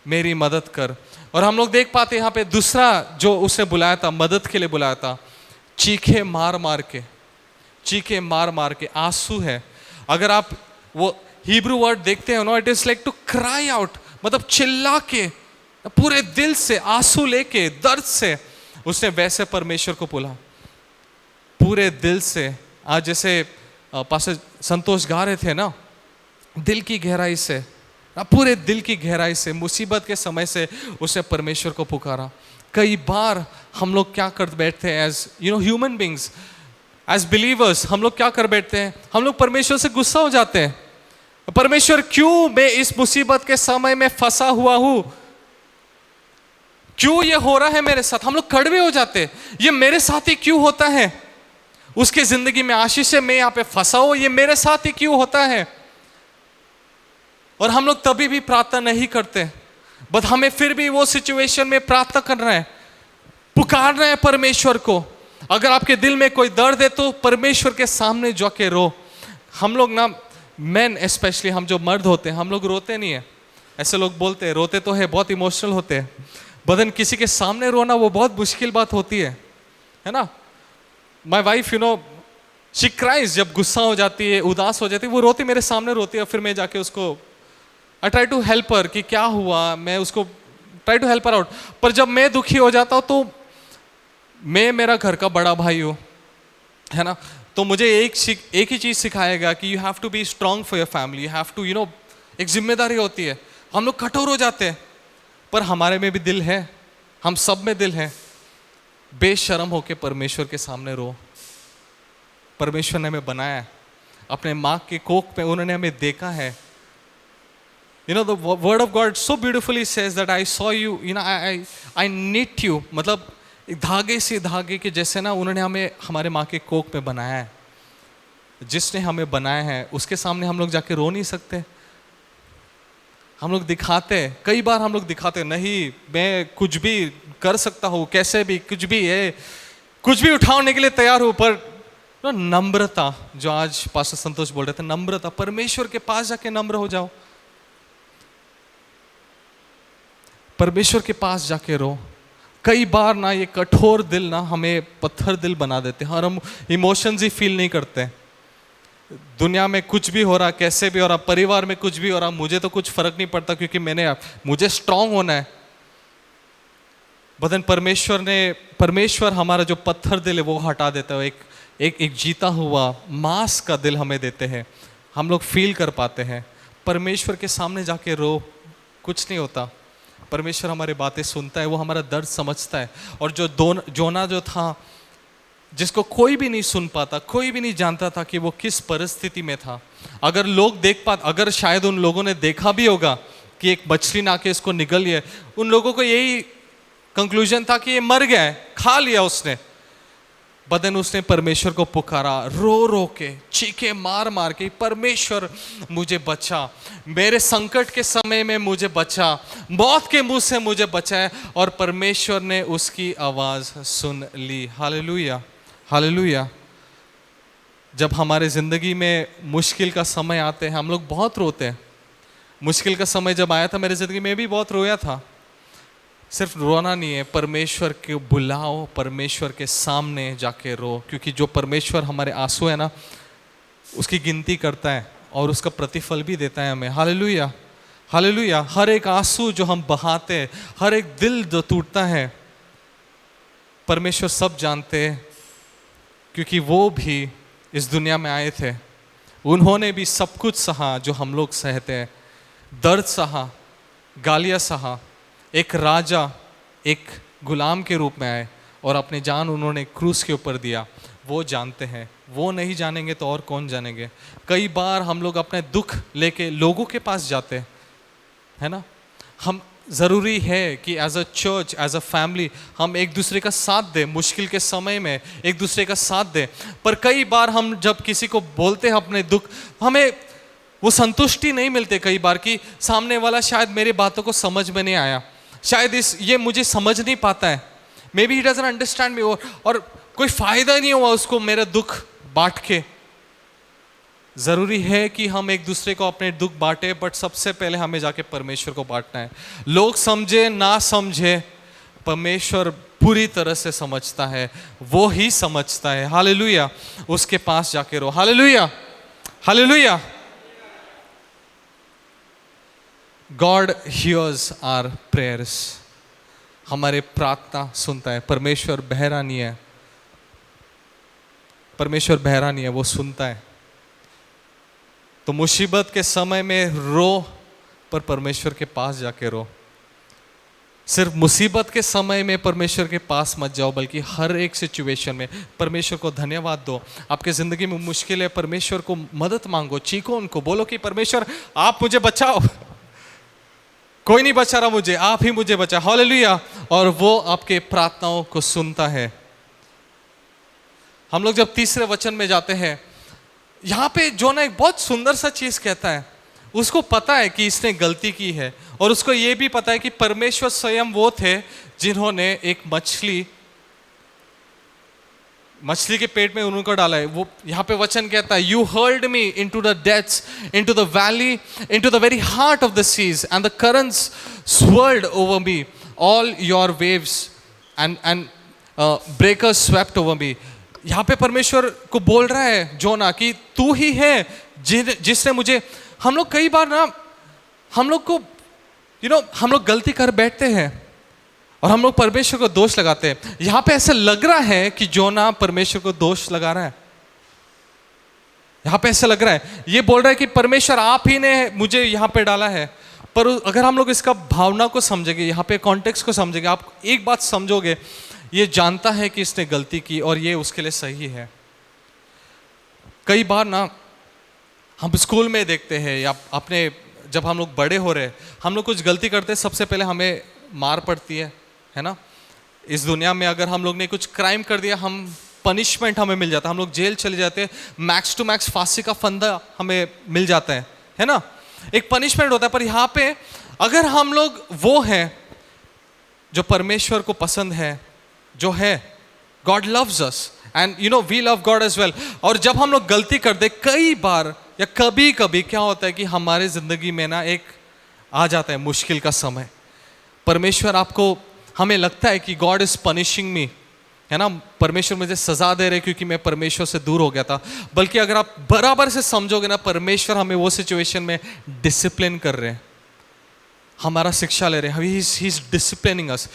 मेरी मदद कर। और हम लोग देख पाते हैं यहाँ पे दूसरा जो उसने बुलाया था, मदद के लिए बुलाया था, चीखे मार मार के, चीखे मार मार के, आंसू है। अगर आप वो हिब्रू वर्ड देखते हैं, it is like to cry out, मतलब चिल्ला के, पूरे दिल से, आंसू लेके, दर्द से उसने वैसे परमेश्वर को बोला, पूरे दिल से। आज जैसे पास्टर संतोष गा रहे थे ना, दिल की गहराई से, पूरे दिल की गहराई से, मुसीबत के समय से उसने परमेश्वर को पुकारा। कई बार हम लोग क्या कर बैठते हैं as human beings, as believers, हम लोग क्या कर बैठते हैं, हम लोग परमेश्वर से गुस्सा हो जाते हैं। परमेश्वर क्यों मैं इस मुसीबत के समय में फंसा हुआ हूं, क्यों ये हो रहा है मेरे साथ। हम लोग कड़वे हो जाते हैं, ये मेरे साथ ही क्यों होता है। उसके जिंदगी में आशीष है, मैं यहां पे फंसा हूं, ये मेरे साथ ही क्यों होता है। और हम लोग तभी भी प्रार्थना नहीं करते, बट हमें फिर भी वो सिचुएशन में प्रार्थना करना है, पुकारना है परमेश्वर को। अगर आपके दिल में कोई दर्द है तो परमेश्वर के सामने जाके रो। हम लोग ना, मेन स्पेशली, हम जो मर्द होते हैं, हम लोग रोते नहीं है। ऐसे लोग बोलते हैं रोते तो है, बहुत इमोशनल होते हैं, बदन किसी के सामने रोना वो बहुत मुश्किल बात होती है ना। माई वाइफ शी क्राइज, जब गुस्सा हो जाती है, उदास हो जाती है, वो रोती मेरे सामने रोती है, फिर मैं जाके उसको I try to help her कि क्या हुआ, मैं उसको try to help her out. पर जब मैं दुखी हो जाता हूं तो मैं मेरा घर का बड़ा भाई हूं, है ना, तो मुझे एक ही चीज सिखाएगा कि you have to be strong for your family, you have to एक जिम्मेदारी होती है। हम लोग कठोर हो जाते हैं, पर हमारे में भी दिल है, हम सब में दिल है। बेशर्म होके परमेश्वर के सामने रो। परमेश्वर ने हमें बनाया है, अपने माँ के कोख पे उन्होंने हमें देखा है। The word of God so beautifully says that I saw you, I knit you, मतलब धागे से धागे के जैसे ना उन्होंने हमें हमारे माँ के कोख में बनाया है। जिसने हमें बनाया है उसके सामने हम लोग जाके रो नहीं सकते। हम लोग दिखाते, कई बार हम लोग दिखाते नहीं, मैं कुछ भी कर सकता हूँ, कैसे भी कुछ भी है, कुछ भी उठाने के लिए तैयार हूँ। पर नम्रता, जो आज पास्टर संतोष बोल रहे थे, नम्रता, परमेश्वर के पास जाके नम्र हो जाओ, परमेश्वर के पास जाके रो। कई बार ना ये कठोर दिल ना हमें पत्थर दिल बना देते हैं और हम इमोशंस ही फील नहीं करते। दुनिया में कुछ भी हो रहा, कैसे भी हो रहा, परिवार में कुछ भी हो रहा, मुझे तो कुछ फर्क नहीं पड़ता क्योंकि मुझे स्ट्रांग होना है। बदन परमेश्वर हमारा जो पत्थर दिल है वो हटा देता है, एक जीता हुआ मांस का दिल हमें देते हैं। हम लोग फील कर पाते हैं। परमेश्वर के सामने जाके रो, कुछ नहीं होता। परमेश्वर हमारी बातें सुनता है, वो हमारा दर्द समझता है। और जो जोना जो था, जिसको कोई भी नहीं सुन पाता, कोई भी नहीं जानता था कि वो किस परिस्थिति में था। अगर लोग अगर शायद उन लोगों ने देखा भी होगा कि एक मछली ना के इसको निगल है, उन लोगों को यही कंक्लूजन था कि ये मर गया है, खा लिया उसने। बदन उसने परमेश्वर को पुकारा, रो रो के, चीखे मार मार के, परमेश्वर मुझे बचा, मेरे संकट के समय में मुझे बचा, मौत के मुंह से मुझे बचाया। और परमेश्वर ने उसकी आवाज सुन ली। Hallelujah, hallelujah. जब हमारे जिंदगी में मुश्किल का समय आते हैं, हम लोग बहुत रोते हैं। मुश्किल का समय जब आया था मेरी जिंदगी में भी बहुत रोया था। सिर्फ रोना नहीं है, परमेश्वर के बुलाओ, परमेश्वर के सामने जाके रो, क्योंकि जो परमेश्वर हमारे आंसू है ना उसकी गिनती करता है और उसका प्रतिफल भी देता है हमें। Hallelujah, hallelujah. हर एक आंसू जो हम बहाते हैं, हर एक दिल जो टूटता है, परमेश्वर सब जानते हैं, क्योंकि वो भी इस दुनिया में आए थे। उन्होंने भी सब कुछ सहा जो हम लोग सहते हैं। दर्द सहा, गालियाँ सहा। एक राजा एक गुलाम के रूप में आए और अपनी जान उन्होंने क्रूस के ऊपर दिया। वो जानते हैं, वो नहीं जानेंगे तो और कौन जानेंगे। कई बार हम लोग अपने दुख लेके लोगों के पास जाते हैं, है ना। हम ज़रूरी है कि as a church, as a family हम एक दूसरे का साथ दें, मुश्किल के समय में एक दूसरे का साथ दें। पर कई बार हम जब किसी को बोलते हैं अपने दुख, हमें वो संतुष्टि नहीं मिलती कई बार कि सामने वाला शायद मेरी बातों को समझ में नहीं आया, शायद ये मुझे समझ नहीं पाता है, may be he doesn't understand me, और कोई फायदा नहीं हुआ उसको मेरा दुख बांट के। जरूरी है कि हम एक दूसरे को अपने दुख बांटे, बट सबसे पहले हमें जाके परमेश्वर को बांटना है। लोग समझे ना समझे, परमेश्वर पूरी तरह से समझता है, वो ही समझता है। हालेलुया। उसके पास जाके रो। Hallelujah, hallelujah. God hears our prayers. हमारे प्रार्थना सुनता है। परमेश्वर बहरा नहीं है, परमेश्वर बहरा नहीं है, वो सुनता है। तो मुसीबत के समय में रो, पर परमेश्वर के पास जाके रो। सिर्फ मुसीबत के समय में परमेश्वर के पास मत जाओ, बल्कि हर एक सिचुएशन में परमेश्वर को धन्यवाद दो। आपके ज़िंदगी में मुश्किल है, परमेश्वर को मदद मांगो, चीखो उनको, बोलो कि परमेश्वर आप मुझे बचाओ, कोई नहीं बचा रहा मुझे, आप ही मुझे बचा। हालेलुया। और वो आपके प्रार्थनाओं को सुनता है। हम लोग जब तीसरे वचन में जाते हैं, यहाँ पे जोना एक बहुत सुंदर सा चीज कहता है। उसको पता है कि इसने गलती की है, और उसको ये भी पता है कि परमेश्वर स्वयं वो थे जिन्होंने एक मछली के पेट में उनको डाला है। वो यहाँ पे वचन कहता है, you hurled me into the depths, into the valley, into the very heart of the seas, and the currents swirled over me, all your waves and breakers swept over me। यहाँ पे परमेश्वर को बोल रहा है जोना कि तू ही है जिसने मुझे। हम लोग कई बार ना, हम लोग को हम लोग गलती कर बैठते हैं और हम लोग परमेश्वर को दोष लगाते हैं। यहाँ पे ऐसा लग रहा है कि जोना परमेश्वर को दोष लगा रहा है। यहाँ पे ऐसा लग रहा है, ये बोल रहा है कि परमेश्वर आप ही ने मुझे यहाँ पे डाला है। पर अगर हम लोग इसका भावना को समझेंगे, यहाँ पे कॉन्टेक्स्ट को समझेंगे, आप एक बात समझोगे, ये जानता है कि इसने गलती की और ये उसके लिए सही है। कई बार ना हम स्कूल में देखते हैं या अपने, जब हम लोग बड़े हो रहे, हम लोग कुछ गलती करते हैं, सबसे पहले हमें मार पड़ती है ना। इस दुनिया में अगर हम लोग ने कुछ क्राइम कर दिया, हम पनिशमेंट हमें मिल जाता है, हम लोग जेल चले जाते हैं, मैक्स टू मैक्स फांसी का फंदा हमें मिल जाता है ना, एक पनिशमेंट होता है। पर यहाँ पे अगर हम लोग वो हैं जो परमेश्वर को पसंद है, जो है God loves us and we love God as well. और जब हम लोग गलती करते, कई बार या कभी कभी क्या होता है कि हमारे जिंदगी में ना एक आ जाता है मुश्किल का समय। परमेश्वर आपको, हमें लगता है कि गॉड इज पनिशिंग मी, है ना, परमेश्वर मुझे सजा दे रहे क्योंकि मैं परमेश्वर से दूर हो गया था। बल्कि अगर आप बराबर से समझोगे ना, परमेश्वर हमें वो सिचुएशन में डिसिप्लिन कर रहे हैं, हमारा शिक्षा ले रहे हैं। He is disciplining us.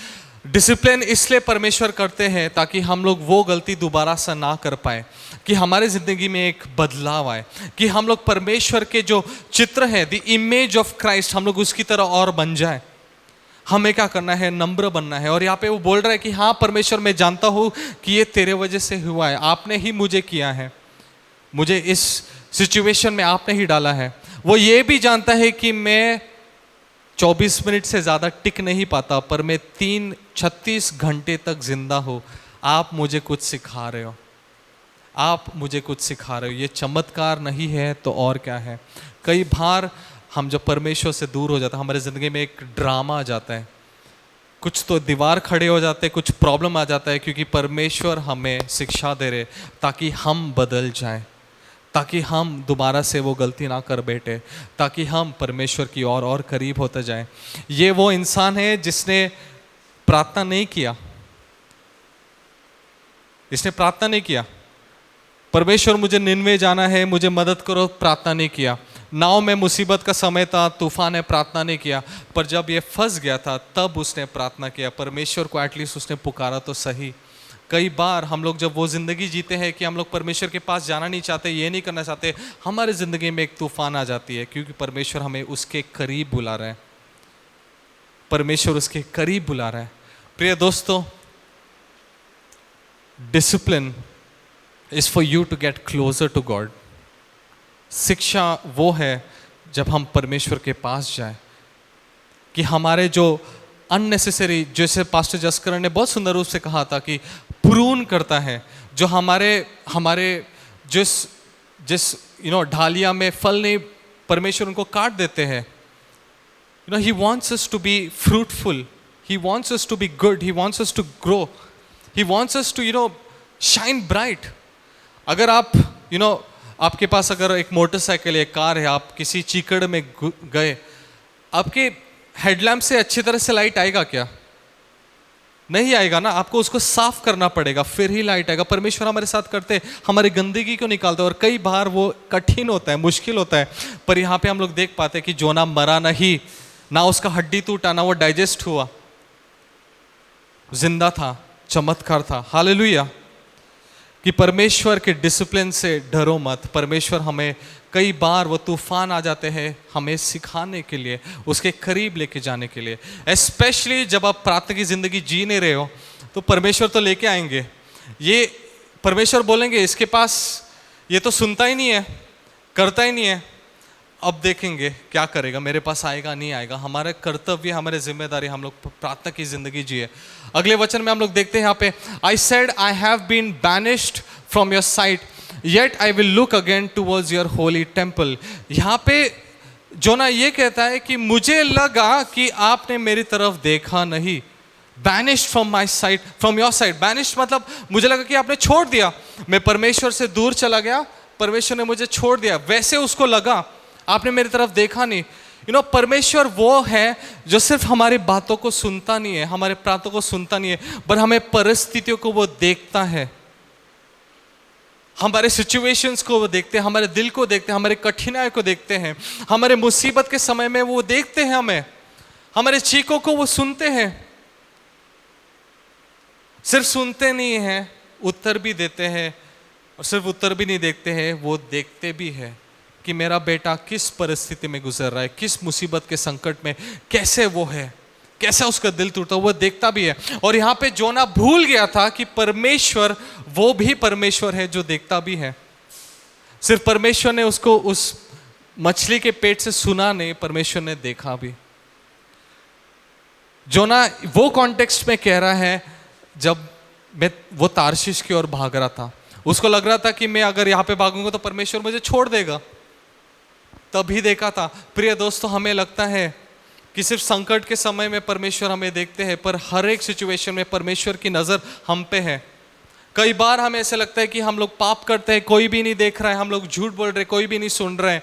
Discipline इसलिए परमेश्वर करते हैं ताकि हम लोग वो गलती दोबारा से ना कर पाए, कि हमारे जिंदगी में एक बदलाव आए, कि हम लोग परमेश्वर के जो चित्र है, द इमेज ऑफ क्राइस्ट, हम लोग उसकी तरह और बन जाए। हमें क्या करना है? नम्र बनना है। और यहाँ पे वो बोल रहा है कि हाँ परमेश्वर, मैं जानता हूँ कि ये तेरे वजह से हुआ है, आपने ही मुझे किया है, मुझे इस सिचुएशन में आपने ही डाला है। वो ये भी जानता है कि मैं 24 मिनट से ज़्यादा टिक नहीं पाता, पर मैं 36 घंटे तक जिंदा हूँ। आप मुझे कुछ सिखा रहे हो, आप मुझे कुछ सिखा रहे हो। ये चमत्कार नहीं है तो और क्या है? कई बार हम जब परमेश्वर से दूर हो जाते हैं, हमारे ज़िंदगी में एक ड्रामा आ जाता है, कुछ तो दीवार खड़े हो जाते हैं, कुछ प्रॉब्लम आ जाता है, क्योंकि परमेश्वर हमें शिक्षा दे रहे ताकि हम बदल जाएं, ताकि हम दोबारा से वो गलती ना कर बैठे, ताकि हम परमेश्वर की और करीब होते जाएं। ये वो इंसान है जिसने प्रार्थना नहीं किया, इसने प्रार्थना नहीं किया, परमेश्वर मुझे निन्वे जाना है, मुझे मदद करो, प्रार्थना नहीं किया। नाव में मुसीबत का समय था, तूफान है, प्रार्थना नहीं किया। पर जब ये फंस गया था तब उसने प्रार्थना किया, परमेश्वर को एटलीस्ट उसने पुकारा तो सही। कई बार हम लोग जब वो ज़िंदगी जीते हैं कि हम लोग परमेश्वर के पास जाना नहीं चाहते, ये नहीं करना चाहते, हमारे ज़िंदगी में एक तूफान आ जाती है, क्योंकि परमेश्वर हमें उसके करीब बुला रहा है, परमेश्वर उसके करीब बुला रहा है। प्रिय दोस्तों, discipline is for you to get closer to God. शिक्षा वो है जब हम परमेश्वर के पास जाएं, कि हमारे जो अननेसेसरी, जैसे पास्टर जसकरण ने बहुत सुंदर रूप से कहा था कि प्रून करता है, जो हमारे जिस ढालिया में फल नहीं, परमेश्वर उनको काट देते हैं। He wants us to be fruitful, he wants us to be good, he wants us to grow, he wants us to shine bright. अगर आप आपके पास अगर एक मोटरसाइकिल या कार है, आप किसी चीकड़ में गए, आपके हेडलैम्प से अच्छी तरह से लाइट आएगा क्या? नहीं आएगा ना, आपको उसको साफ करना पड़ेगा, फिर ही लाइट आएगा। परमेश्वर हमारे साथ करते, हमारी गंदगी को निकालते, और कई बार वो कठिन होता है, मुश्किल होता है। पर यहाँ पे हम लोग देख पाते हैं कि जोना मरा नहीं, ना उसका हड्डी टूटा, ना वो डाइजेस्ट हुआ, जिंदा था, चमत्कार था। हालेलुया। कि परमेश्वर के डिसिप्लिन से डरो मत। परमेश्वर हमें कई बार वो तूफान आ जाते हैं हमें सिखाने के लिए, उसके करीब लेके जाने के लिए। स्पेशली जब आप प्रार्थना की ज़िंदगी जी नहीं रहे हो तो परमेश्वर तो लेके आएंगे। ये परमेश्वर बोलेंगे इसके पास ये तो सुनता ही नहीं है, करता ही नहीं है, अब देखेंगे क्या करेगा, मेरे पास आएगा नहीं आएगा। हमारा कर्तव्य, हमारे जिम्मेदारी, हम लोग प्रार्थना की जिंदगी जिए। अगले वचन में हम लोग देखते हैं यहाँ पे, I said I have been banished from your sight yet I will look again towards your holy temple. यहाँ पे जोना ये कहता है कि मुझे लगा कि आपने मेरी तरफ देखा नहीं। Banished from my site, from your site. Banished मतलब मुझे लगा कि आपने छोड़ दिया, मैं परमेश्वर से दूर चला गया, परमेश्वर ने मुझे छोड़ दिया। वैसे उसको लगा आपने मेरी तरफ देखा नहीं। परमेश्वर वो है जो सिर्फ हमारी बातों को सुनता नहीं है, हमारे प्रार्थना को सुनता नहीं है, पर हमें परिस्थितियों को वो देखता है, हमारे सिचुएशंस को वो देखते हैं, हमारे दिल को देखते हैं, हमारे कठिनाई को देखते हैं, हमारे मुसीबत के समय में वो देखते हैं हमें, हमारे चीखों को वो सुनते हैं। सिर्फ सुनते नहीं हैं, उत्तर भी देते हैं, और सिर्फ उत्तर भी नहीं देखते हैं, वो देखते भी है कि मेरा बेटा किस परिस्थिति में गुजर रहा है, किस मुसीबत के संकट में कैसे वो है, कैसा उसका दिल टूटा, वो देखता भी है। और यहाँ पे जोना भूल गया था कि परमेश्वर वो भी परमेश्वर है जो देखता भी है। सिर्फ परमेश्वर ने उसको उस मछली के पेट से सुना नहीं, परमेश्वर ने देखा भी। जोना वो कॉन्टेक्स्ट में कह रहा है जब वो तारशीश की ओर भाग रहा था, उसको लग रहा था कि मैं अगर यहाँ पे भागूंगा तो परमेश्वर मुझे छोड़ देगा, तभी देखा था। प्रिय दोस्तों, हमें लगता है कि सिर्फ संकट के समय में परमेश्वर हमें देखते हैं, पर हर एक सिचुएशन में परमेश्वर की नज़र हम पे है। कई बार हमें ऐसे लगता है कि हम लोग पाप करते हैं, कोई भी नहीं देख रहा है, हम लोग झूठ बोल रहे, कोई भी नहीं सुन रहे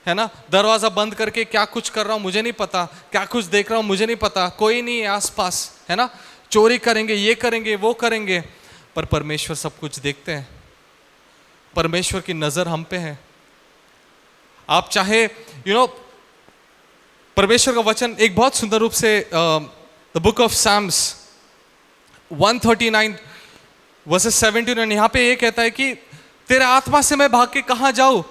है ना, दरवाज़ा बंद करके क्या कुछ कर रहा हूँ मुझे नहीं पता, क्या कुछ देख रहा हूँ मुझे नहीं पता, कोई नहीं है आसपास, है ना, चोरी करेंगे, ये करेंगे, वो करेंगे, पर परमेश्वर सब कुछ देखते हैं। परमेश्वर की नज़र हम पे है। आप चाहे परमेश्वर का वचन एक बहुत सुंदर रूप से the book of psalms 139 verses 17, यहाँ पे ये कहता है कि तेरे आत्मा से मैं भाग के कहाँ जाऊँ,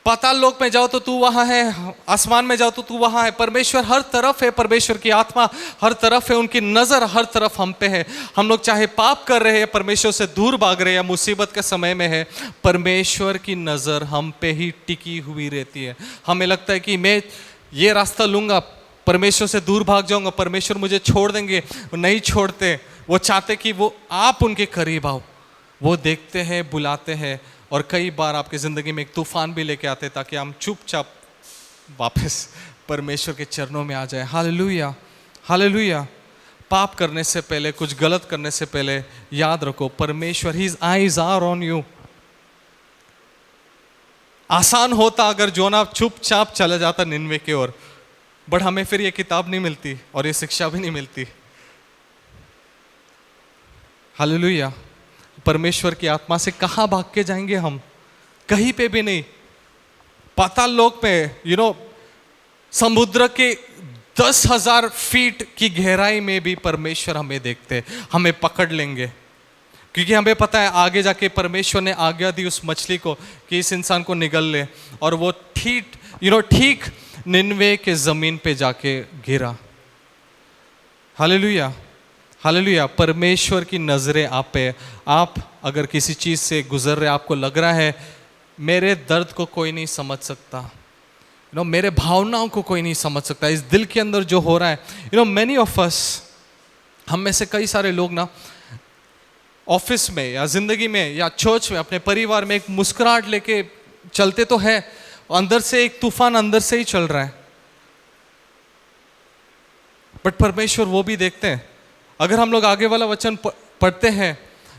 पाताल लोक में जाओ तो तू वहाँ है, आसमान में जाओ तो तू वहाँ है। परमेश्वर हर तरफ है, परमेश्वर की आत्मा हर तरफ है, उनकी नज़र हर तरफ हम पे है। हम लोग चाहे पाप कर रहे हैं, परमेश्वर से दूर भाग रहे हैं, या मुसीबत के समय में है, परमेश्वर की नज़र हम पे ही टिकी हुई रहती है। हमें लगता है कि मैं ये रास्ता लूँगा, परमेश्वर से दूर भाग जाऊँगा, परमेश्वर मुझे छोड़ देंगे, वो नहीं छोड़ते। वो चाहते कि वो आप उनके करीब आओ, वो देखते हैं, बुलाते हैं, और कई बार आपकी ज़िंदगी में एक तूफान भी लेके आते ताकि हम चुपचाप वापस परमेश्वर के चरणों में आ जाए। Hallelujah, hallelujah. पाप करने से पहले, कुछ गलत करने से पहले याद रखो, परमेश्वर, his eyes are on you. आसान होता अगर जोना चुपचाप चला जाता निन्वे की ओर, बट हमें फिर ये किताब नहीं मिलती और ये शिक्षा भी नहीं मिलती। हालेलुया। परमेश्वर की आत्मा से कहाँ भाग के जाएंगे हम? कहीं पे भी नहीं। पाताल लोक में समुद्र के 10,000 फीट की गहराई में भी परमेश्वर हमें देखते, हमें पकड़ लेंगे, क्योंकि हमें पता है आगे जाके परमेश्वर ने आज्ञा दी उस मछली को कि इस इंसान को निगल ले, और वो ठीक निन्वे के जमीन पे जाके गिरा। Hallelujah, hallelujah. परमेश्वर की नज़रें आप पे। आप अगर किसी चीज़ से गुजर रहे, आपको लग रहा है मेरे दर्द को कोई नहीं समझ सकता, मेरे भावनाओं को कोई नहीं समझ सकता, इस दिल के अंदर जो हो रहा है, मैनी ऑफ अस, हम में से कई सारे लोग ना ऑफिस में या ज़िंदगी में या चर्च में, अपने परिवार में एक मुस्कुराहट लेके चलते तो है, अंदर से एक तूफान अंदर से ही चल रहा है, बट परमेश्वर वो भी देखते हैं। अगर हम लोग आगे वाला वचन पढ़ते हैं,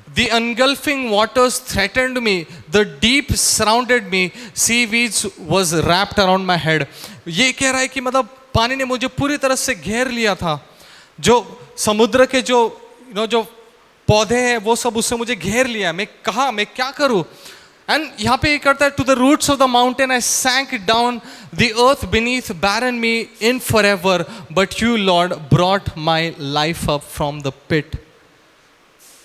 The engulfing waters threatened me, the deep surrounded me, seaweeds was wrapped around my head. ये कह रहा है कि मतलब पानी ने मुझे पूरी तरह से घेर लिया था, जो समुद्र के जो पौधे हैं वो सब उससे मुझे घेर लिया, मैं क्या करूँ? एंड यहाँ पे ये करता है, to the roots of the mountain I sank down, the earth beneath barren me in forever, but you Lord brought my life up from the pit.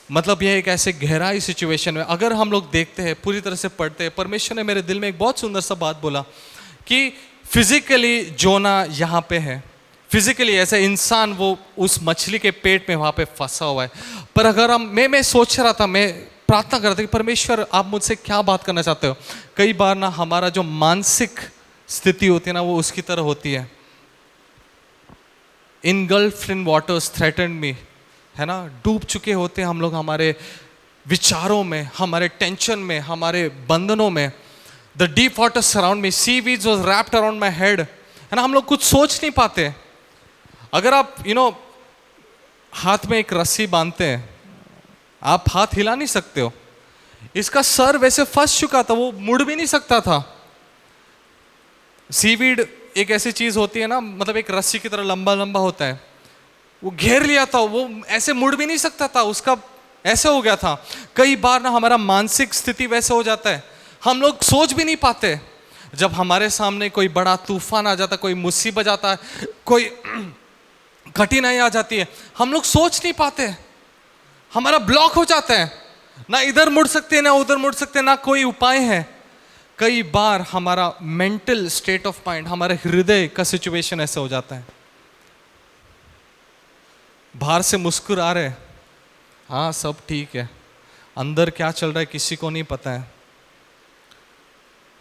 मतलब यह एक ऐसे गहराई सिचुएशन में अगर हम लोग देखते हैं, पूरी तरह से पढ़ते हैं, परमेश्वर ने मेरे दिल में एक बहुत सुंदर सा बात बोला कि फिजिकली जोना यहाँ पे है, फिजिकली ऐसा इंसान वो उस मछली के पेट में वहाँ पे फंसा हुआ है। पर अगर हम मैं सोच रहा था, मैं प्रार्थना कर रहा था कि परमेश्वर आप मुझसे क्या बात करना चाहते हो। कई बार ना हमारा जो मानसिक स्थिति होती है ना वो उसकी तरह होती है। इनगल्फ्ड इन वाटर्स थ्रेटन्ड मी, है ना, डूब चुके होते हैं हम लोग हमारे विचारों में, हमारे टेंशन में, हमारे बंधनों में। The deep water surround me, seaweeds was wrapped around my head, है ना, हम लोग कुछ सोच नहीं पाते। अगर आप हाथ में एक रस्सी बांधते हैं, आप हाथ हिला नहीं सकते हो। इसका सर वैसे फंस चुका था, वो मुड़ भी नहीं सकता था। सीवीड एक ऐसी चीज होती है ना, मतलब एक रस्सी की तरह लंबा लंबा होता है, वो घेर लिया था, वो ऐसे मुड़ भी नहीं सकता था, उसका ऐसे हो गया था। कई बार ना हमारा मानसिक स्थिति वैसे हो जाता है, हम लोग सोच भी नहीं पाते। जब हमारे सामने कोई बड़ा तूफान आ जाता, कोई मुसीबत आता है, कोई कठिनाई आ जाती है, हम लोग सोच नहीं पाते, हमारा ब्लॉक हो जाता है, ना इधर मुड़ सकते ना उधर मुड़ सकते, ना कोई उपाय है। कई बार हमारा मेंटल स्टेट ऑफ माइंड, हमारे हृदय का सिचुएशन ऐसे हो जाता है। बाहर से मुस्कुरा रहे, हाँ सब ठीक है, अंदर क्या चल रहा है किसी को नहीं पता है।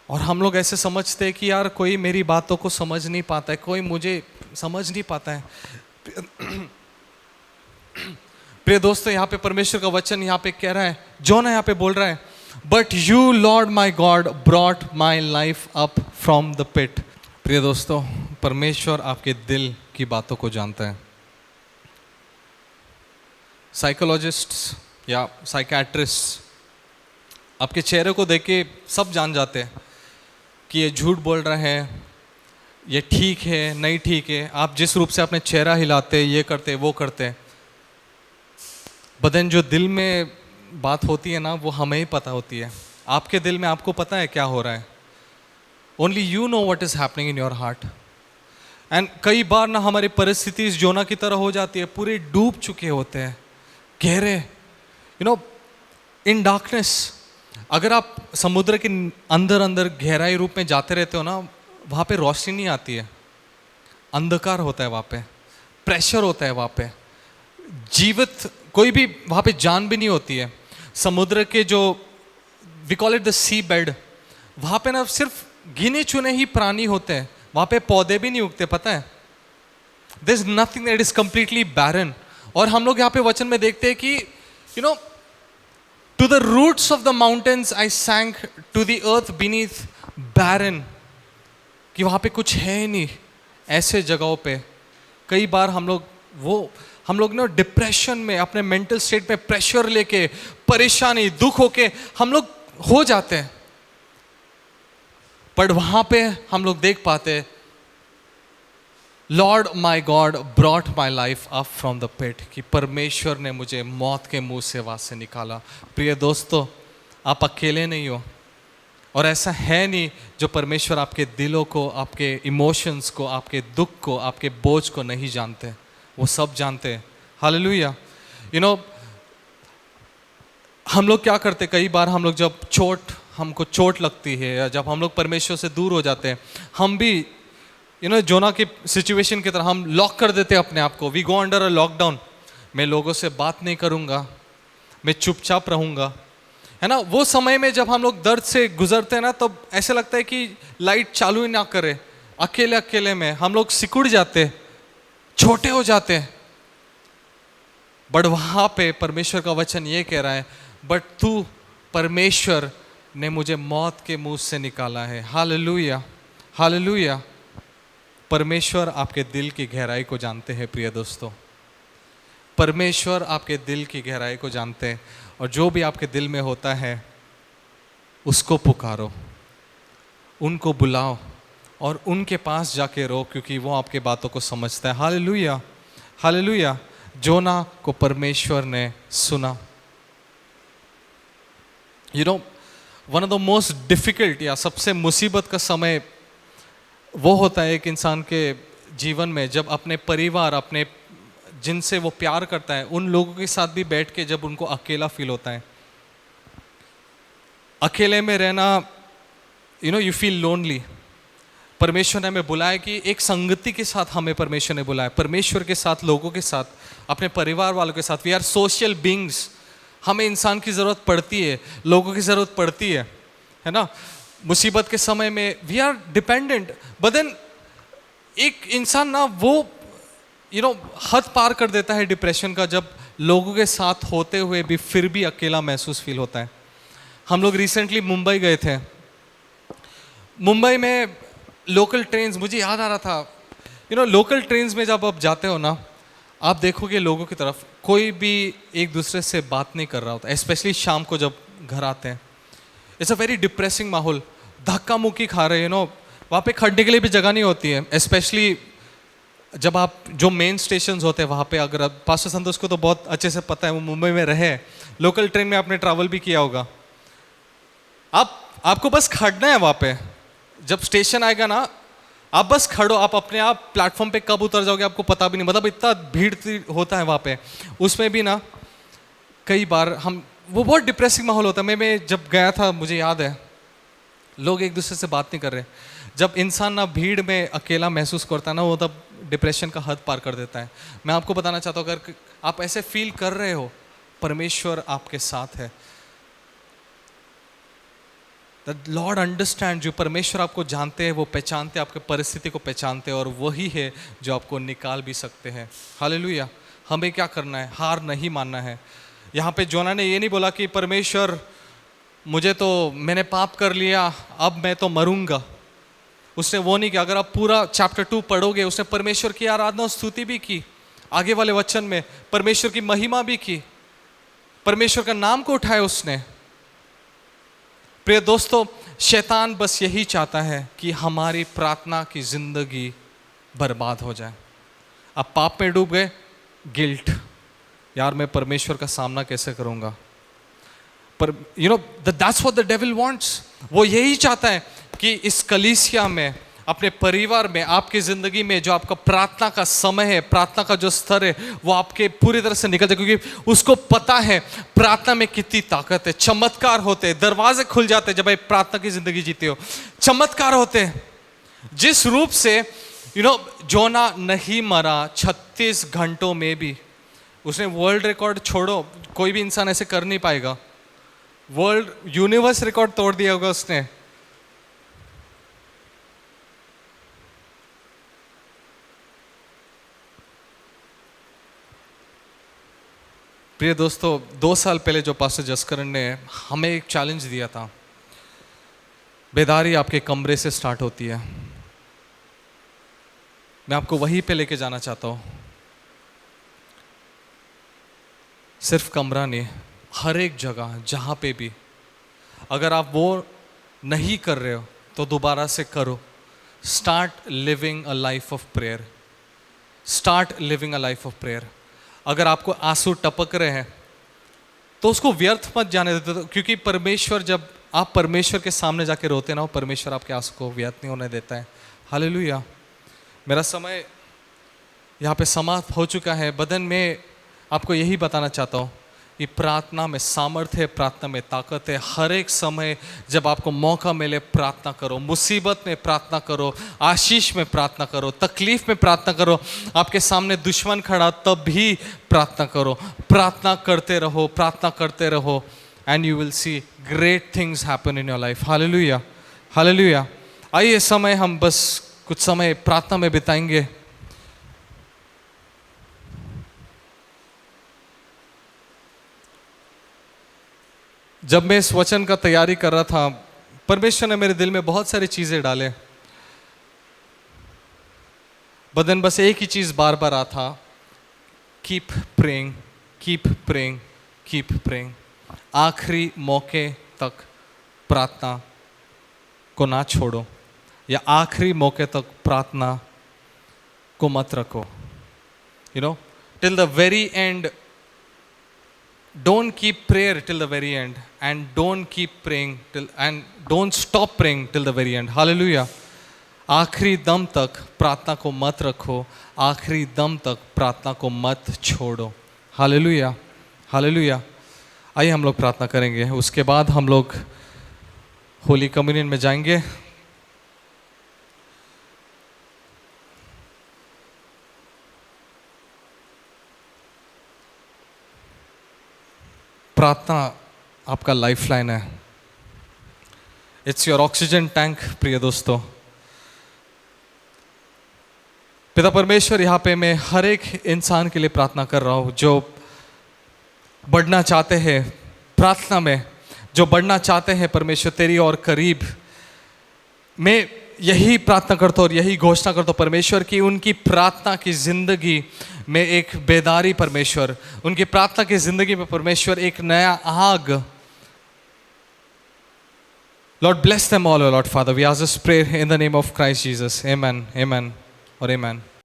और हम लोग ऐसे समझते हैं कि यार कोई मेरी बातों को समझ नहीं पाता है, कोई मुझे समझ नहीं पाता है। प्रिय दोस्तों, यहाँ पे परमेश्वर का वचन यहाँ पे कह रहा है, जोना यहाँ पे बोल रहा है, but you Lord my God brought my life up from the pit. प्रिय दोस्तों, परमेश्वर आपके दिल की बातों को जानता है। साइकोलॉजिस्ट्स या साइकेट्रिस्ट आपके चेहरे को देख के सब जान जाते हैं कि ये झूठ बोल रहे हैं, ये ठीक है नहीं ठीक है। आप जिस रूप से अपने चेहरा हिलाते, ये करते वो करते, बदन जो दिल में बात होती है ना वो हमें ही पता होती है। आपके दिल में आपको पता है क्या हो रहा है, only you know what is happening in your heart. And कई बार ना हमारी परिस्थिति इस जोना की तरह हो जाती है, पूरे डूब चुके होते हैं गहरे, इन डार्कनेस। अगर आप समुद्र के अंदर अंदर गहराई रूप में जाते रहते हो ना, वहाँ पे रोशनी नहीं आती है, अंधकार होता है, वहाँ पे प्रेशर होता है, वहाँ पे जीवित कोई भी वहाँ पे जान भी नहीं होती है। समुद्र के जो we call it the sea bed, वहाँ पे ना सिर्फ गिने चुने ही प्राणी होते हैं, वहाँ पे पौधे भी नहीं उगते, पता है। There is nothing that is completely barren. और हम लोग यहाँ पे वचन में देखते हैं कि to the roots of the mountains I sank to the earth beneath barren, कि वहाँ पे कुछ है ही नहीं। ऐसे जगहों पे कई बार हम लोग ना डिप्रेशन में, अपने मेंटल स्टेट में प्रेशर लेके, परेशानी दुख होके हम लोग हो जाते हैं। पर वहां पे हम लोग देख पाते, Lord my God brought my life up from the pit, कि परमेश्वर ने मुझे मौत के मुंह से वहां से निकाला। प्रिय दोस्तों, आप अकेले नहीं हो, और ऐसा है नहीं जो परमेश्वर आपके दिलों को, आपके इमोशंस को, आपके दुख को, आपके बोझ को नहीं जानते, वो सब जानते हैं। हालेलुया। हम लोग क्या करते, कई बार हम लोग जब हमको चोट लगती है, या जब हम लोग परमेश्वर से दूर हो जाते हैं, हम भी जोना की सिचुएशन की तरह हम लॉक कर देते हैं अपने आप को। We go under a lockdown, मैं लोगों से बात नहीं करूँगा, मैं चुपचाप रहूँगा, है ना। वो समय में जब हम लोग दर्द से गुजरते हैं ना, तब ऐसे लगता है कि लाइट चालू ही ना करे, अकेले अकेले में हम लोग सिकुड़ जाते, छोटे हो जाते हैं। बट वहां पे परमेश्वर का वचन ये कह रहा है, बट तू, परमेश्वर ने मुझे मौत के मुंह से निकाला है। Hallelujah, hallelujah. परमेश्वर आपके दिल की गहराई को जानते हैं प्रिय दोस्तों, परमेश्वर आपके दिल की गहराई को जानते हैं। और जो भी आपके दिल में होता है उसको पुकारो, उनको बुलाओ और उनके पास जाके रो, क्योंकि वो आपके बातों को समझता है। Hallelujah, hallelujah. जोना को परमेश्वर ने सुना। One of the most difficult, या सबसे मुसीबत का समय वो होता है एक इंसान के जीवन में, जब अपने परिवार, अपने जिनसे वो प्यार करता है उन लोगों के साथ भी बैठ के जब उनको अकेला फील होता है, अकेले में रहना, यू फील लोनली। परमेश्वर ने हमें बुलाया कि एक संगति के साथ हमें परमेश्वर ने बुलाया, परमेश्वर के साथ, लोगों के साथ, अपने परिवार वालों के साथ। वी आर सोशल बींग्स, हमें इंसान की ज़रूरत पड़ती है, लोगों की ज़रूरत पड़ती है ना। मुसीबत के समय में we are dependent, but then एक इंसान ना वो हद पार कर देता है डिप्रेशन का, जब लोगों के साथ होते हुए भी फिर भी अकेला महसूस फील होता है। हम लोग रिसेंटली मुंबई गए थे। मुंबई में लोकल ट्रेन्स, मुझे याद आ रहा था, लोकल ट्रेन्स में जब आप जाते हो ना, आप देखोगे लोगों की तरफ कोई भी एक दूसरे से बात नहीं कर रहा होता, स्पेशली शाम को जब घर आते हैं। इट्स अ वेरी डिप्रेसिंग माहौल, धक्का मुक्की खा रहे वहाँ पे खड़ने के लिए भी जगह नहीं होती है, स्पेशली जब आप जो मेन स्टेशन होते हैं वहाँ पे। अगर पास्टर संतोष को तो बहुत अच्छे से पता है, वो मुंबई में रहे, लोकल ट्रेन में आपने ट्रैवल भी किया होगा। आपको बस खड़ना है वहाँ पे, जब स्टेशन आएगा ना आप बस खड़ो, आप अपने आप प्लेटफॉर्म पे कब उतर जाओगे आपको पता भी नहीं, मतलब इतना भीड़ होता है वहाँ पे। उसमें भी ना कई बार वो बहुत डिप्रेसिंग माहौल होता है। मैं जब गया था, मुझे याद है लोग एक दूसरे से बात नहीं कर रहे। जब इंसान ना भीड़ में अकेला महसूस करता है ना, वो तब डिप्रेशन का हद पार कर देता है। मैं आपको बताना चाहता हूँ, अगर आप ऐसे फील कर रहे हो, परमेश्वर आपके साथ है। The Lord understands you, परमेश्वर आपको जानते हैं, वो पहचानते हैं, आपके परिस्थिति को पहचानते हैं, और वही है जो आपको निकाल भी सकते हैं। हालेलुया। हमें क्या करना है? हार नहीं मानना है। यहाँ पे जोना ने ये नहीं बोला कि परमेश्वर मैंने पाप कर लिया, अब मैं तो मरूंगा। उसने वो नहीं किया। अगर आप पूरा चैप्टर 2 पढ़ोगे, उसने परमेश्वर की आराधना और स्तुति भी की, आगे वाले वचन में परमेश्वर की महिमा भी की, परमेश्वर का नाम को उठाया उसने। प्रिय दोस्तों, शैतान बस यही चाहता है कि हमारी प्रार्थना की जिंदगी बर्बाद हो जाए। आप पाप में डूब गए, गिल्ट, यार मैं परमेश्वर का सामना कैसे करूंगा। पर that's what the devil wants. वो यही चाहता है कि इस कलीसिया में, अपने परिवार में, आपकी जिंदगी में जो आपका प्रार्थना का समय है, प्रार्थना का जो स्तर है, वो आपके पूरी तरह से निकल जाए, क्योंकि उसको पता है प्रार्थना में कितनी ताकत है। चमत्कार होते हैं, दरवाजे खुल जाते हैं जब आप प्रार्थना की जिंदगी जीते हो। चमत्कार होते हैं। जिस रूप से जोना नहीं मरा 36 घंटों में भी, उसने वर्ल्ड रिकॉर्ड छोड़ो, कोई भी इंसान ऐसे कर नहीं पाएगा। वर्ल्ड यूनिवर्स रिकॉर्ड तोड़ दिया होगा उसने। प्रिय दोस्तों, 2 साल पहले जो पास्टर जसकरण ने हमें एक चैलेंज दिया था, बेदारी आपके कमरे से स्टार्ट होती है। मैं आपको वहीं पे लेके जाना चाहता हूँ। सिर्फ कमरा नहीं, हर एक जगह जहाँ पे भी, अगर आप वो नहीं कर रहे हो तो दोबारा से करो। Start living a life of prayer. Start living a life of prayer. अगर आपको आंसू टपक रहे हैं तो उसको व्यर्थ मत जाने देते, क्योंकि परमेश्वर, जब आप परमेश्वर के सामने जाके रोते ना, परमेश्वर आपके आंसू को व्यर्थ नहीं होने देता है। हालेलुया। मेरा समय यहाँ पे समाप्त हो चुका है। बदन में आपको यही बताना चाहता हूँ कि प्रार्थना में सामर्थ्य है, प्रार्थना में ताकत है। हर एक समय जब आपको मौका मिले प्रार्थना करो। मुसीबत में प्रार्थना करो, आशीष में प्रार्थना करो, तकलीफ में प्रार्थना करो, आपके सामने दुश्मन खड़ा तब भी प्रार्थना करो। प्रार्थना करते रहो, प्रार्थना करते रहो, and you will see great things happen in your life. Hallelujah, hallelujah. आइए समय हम बस कुछ समय प्रार्थना में बिताएंगे। जब मैं इस वचन का तैयारी कर रहा था, परमेश्वर ने मेरे दिल में बहुत सारी चीज़ें डाले। बदन बस एक ही चीज़ बार बार आता था, keep praying, keep praying, keep praying. आखिरी मौके तक प्रार्थना को ना छोड़ो, या आखिरी मौके तक प्रार्थना को मत रखो। Till the very and. Don't keep prayer till the very end, and don't keep praying and don't stop praying till the very end. Hallelujah. आखिरी दम तक प्रार्थना को मत रखो, आखिरी दम तक प्रार्थना को मत छोड़ो। Hallelujah, hallelujah. आइए हम लोग प्रार्थना करेंगे, उसके बाद हम लोग होली कम्युनियन में जाएंगे। प्रार्थना आपका लाइफलाइन है, इट्स योर ऑक्सीजन टैंक। प्रिय दोस्तों, पिता परमेश्वर, यहाँ पे मैं हर एक इंसान के लिए प्रार्थना कर रहा हूँ जो बढ़ना चाहते हैं प्रार्थना में, जो बढ़ना चाहते हैं परमेश्वर तेरी और करीब। मैं यही प्रार्थना करता हूँ और यही घोषणा करता हूँ परमेश्वर की उनकी प्रार्थना की जिंदगी में एक बेदारी, परमेश्वर उनकी प्रार्थना की जिंदगी में परमेश्वर एक नया आग। Lord, bless them all, O Lord Father. We ask this prayer in the name of Christ Jesus. Amen, amen, or amen.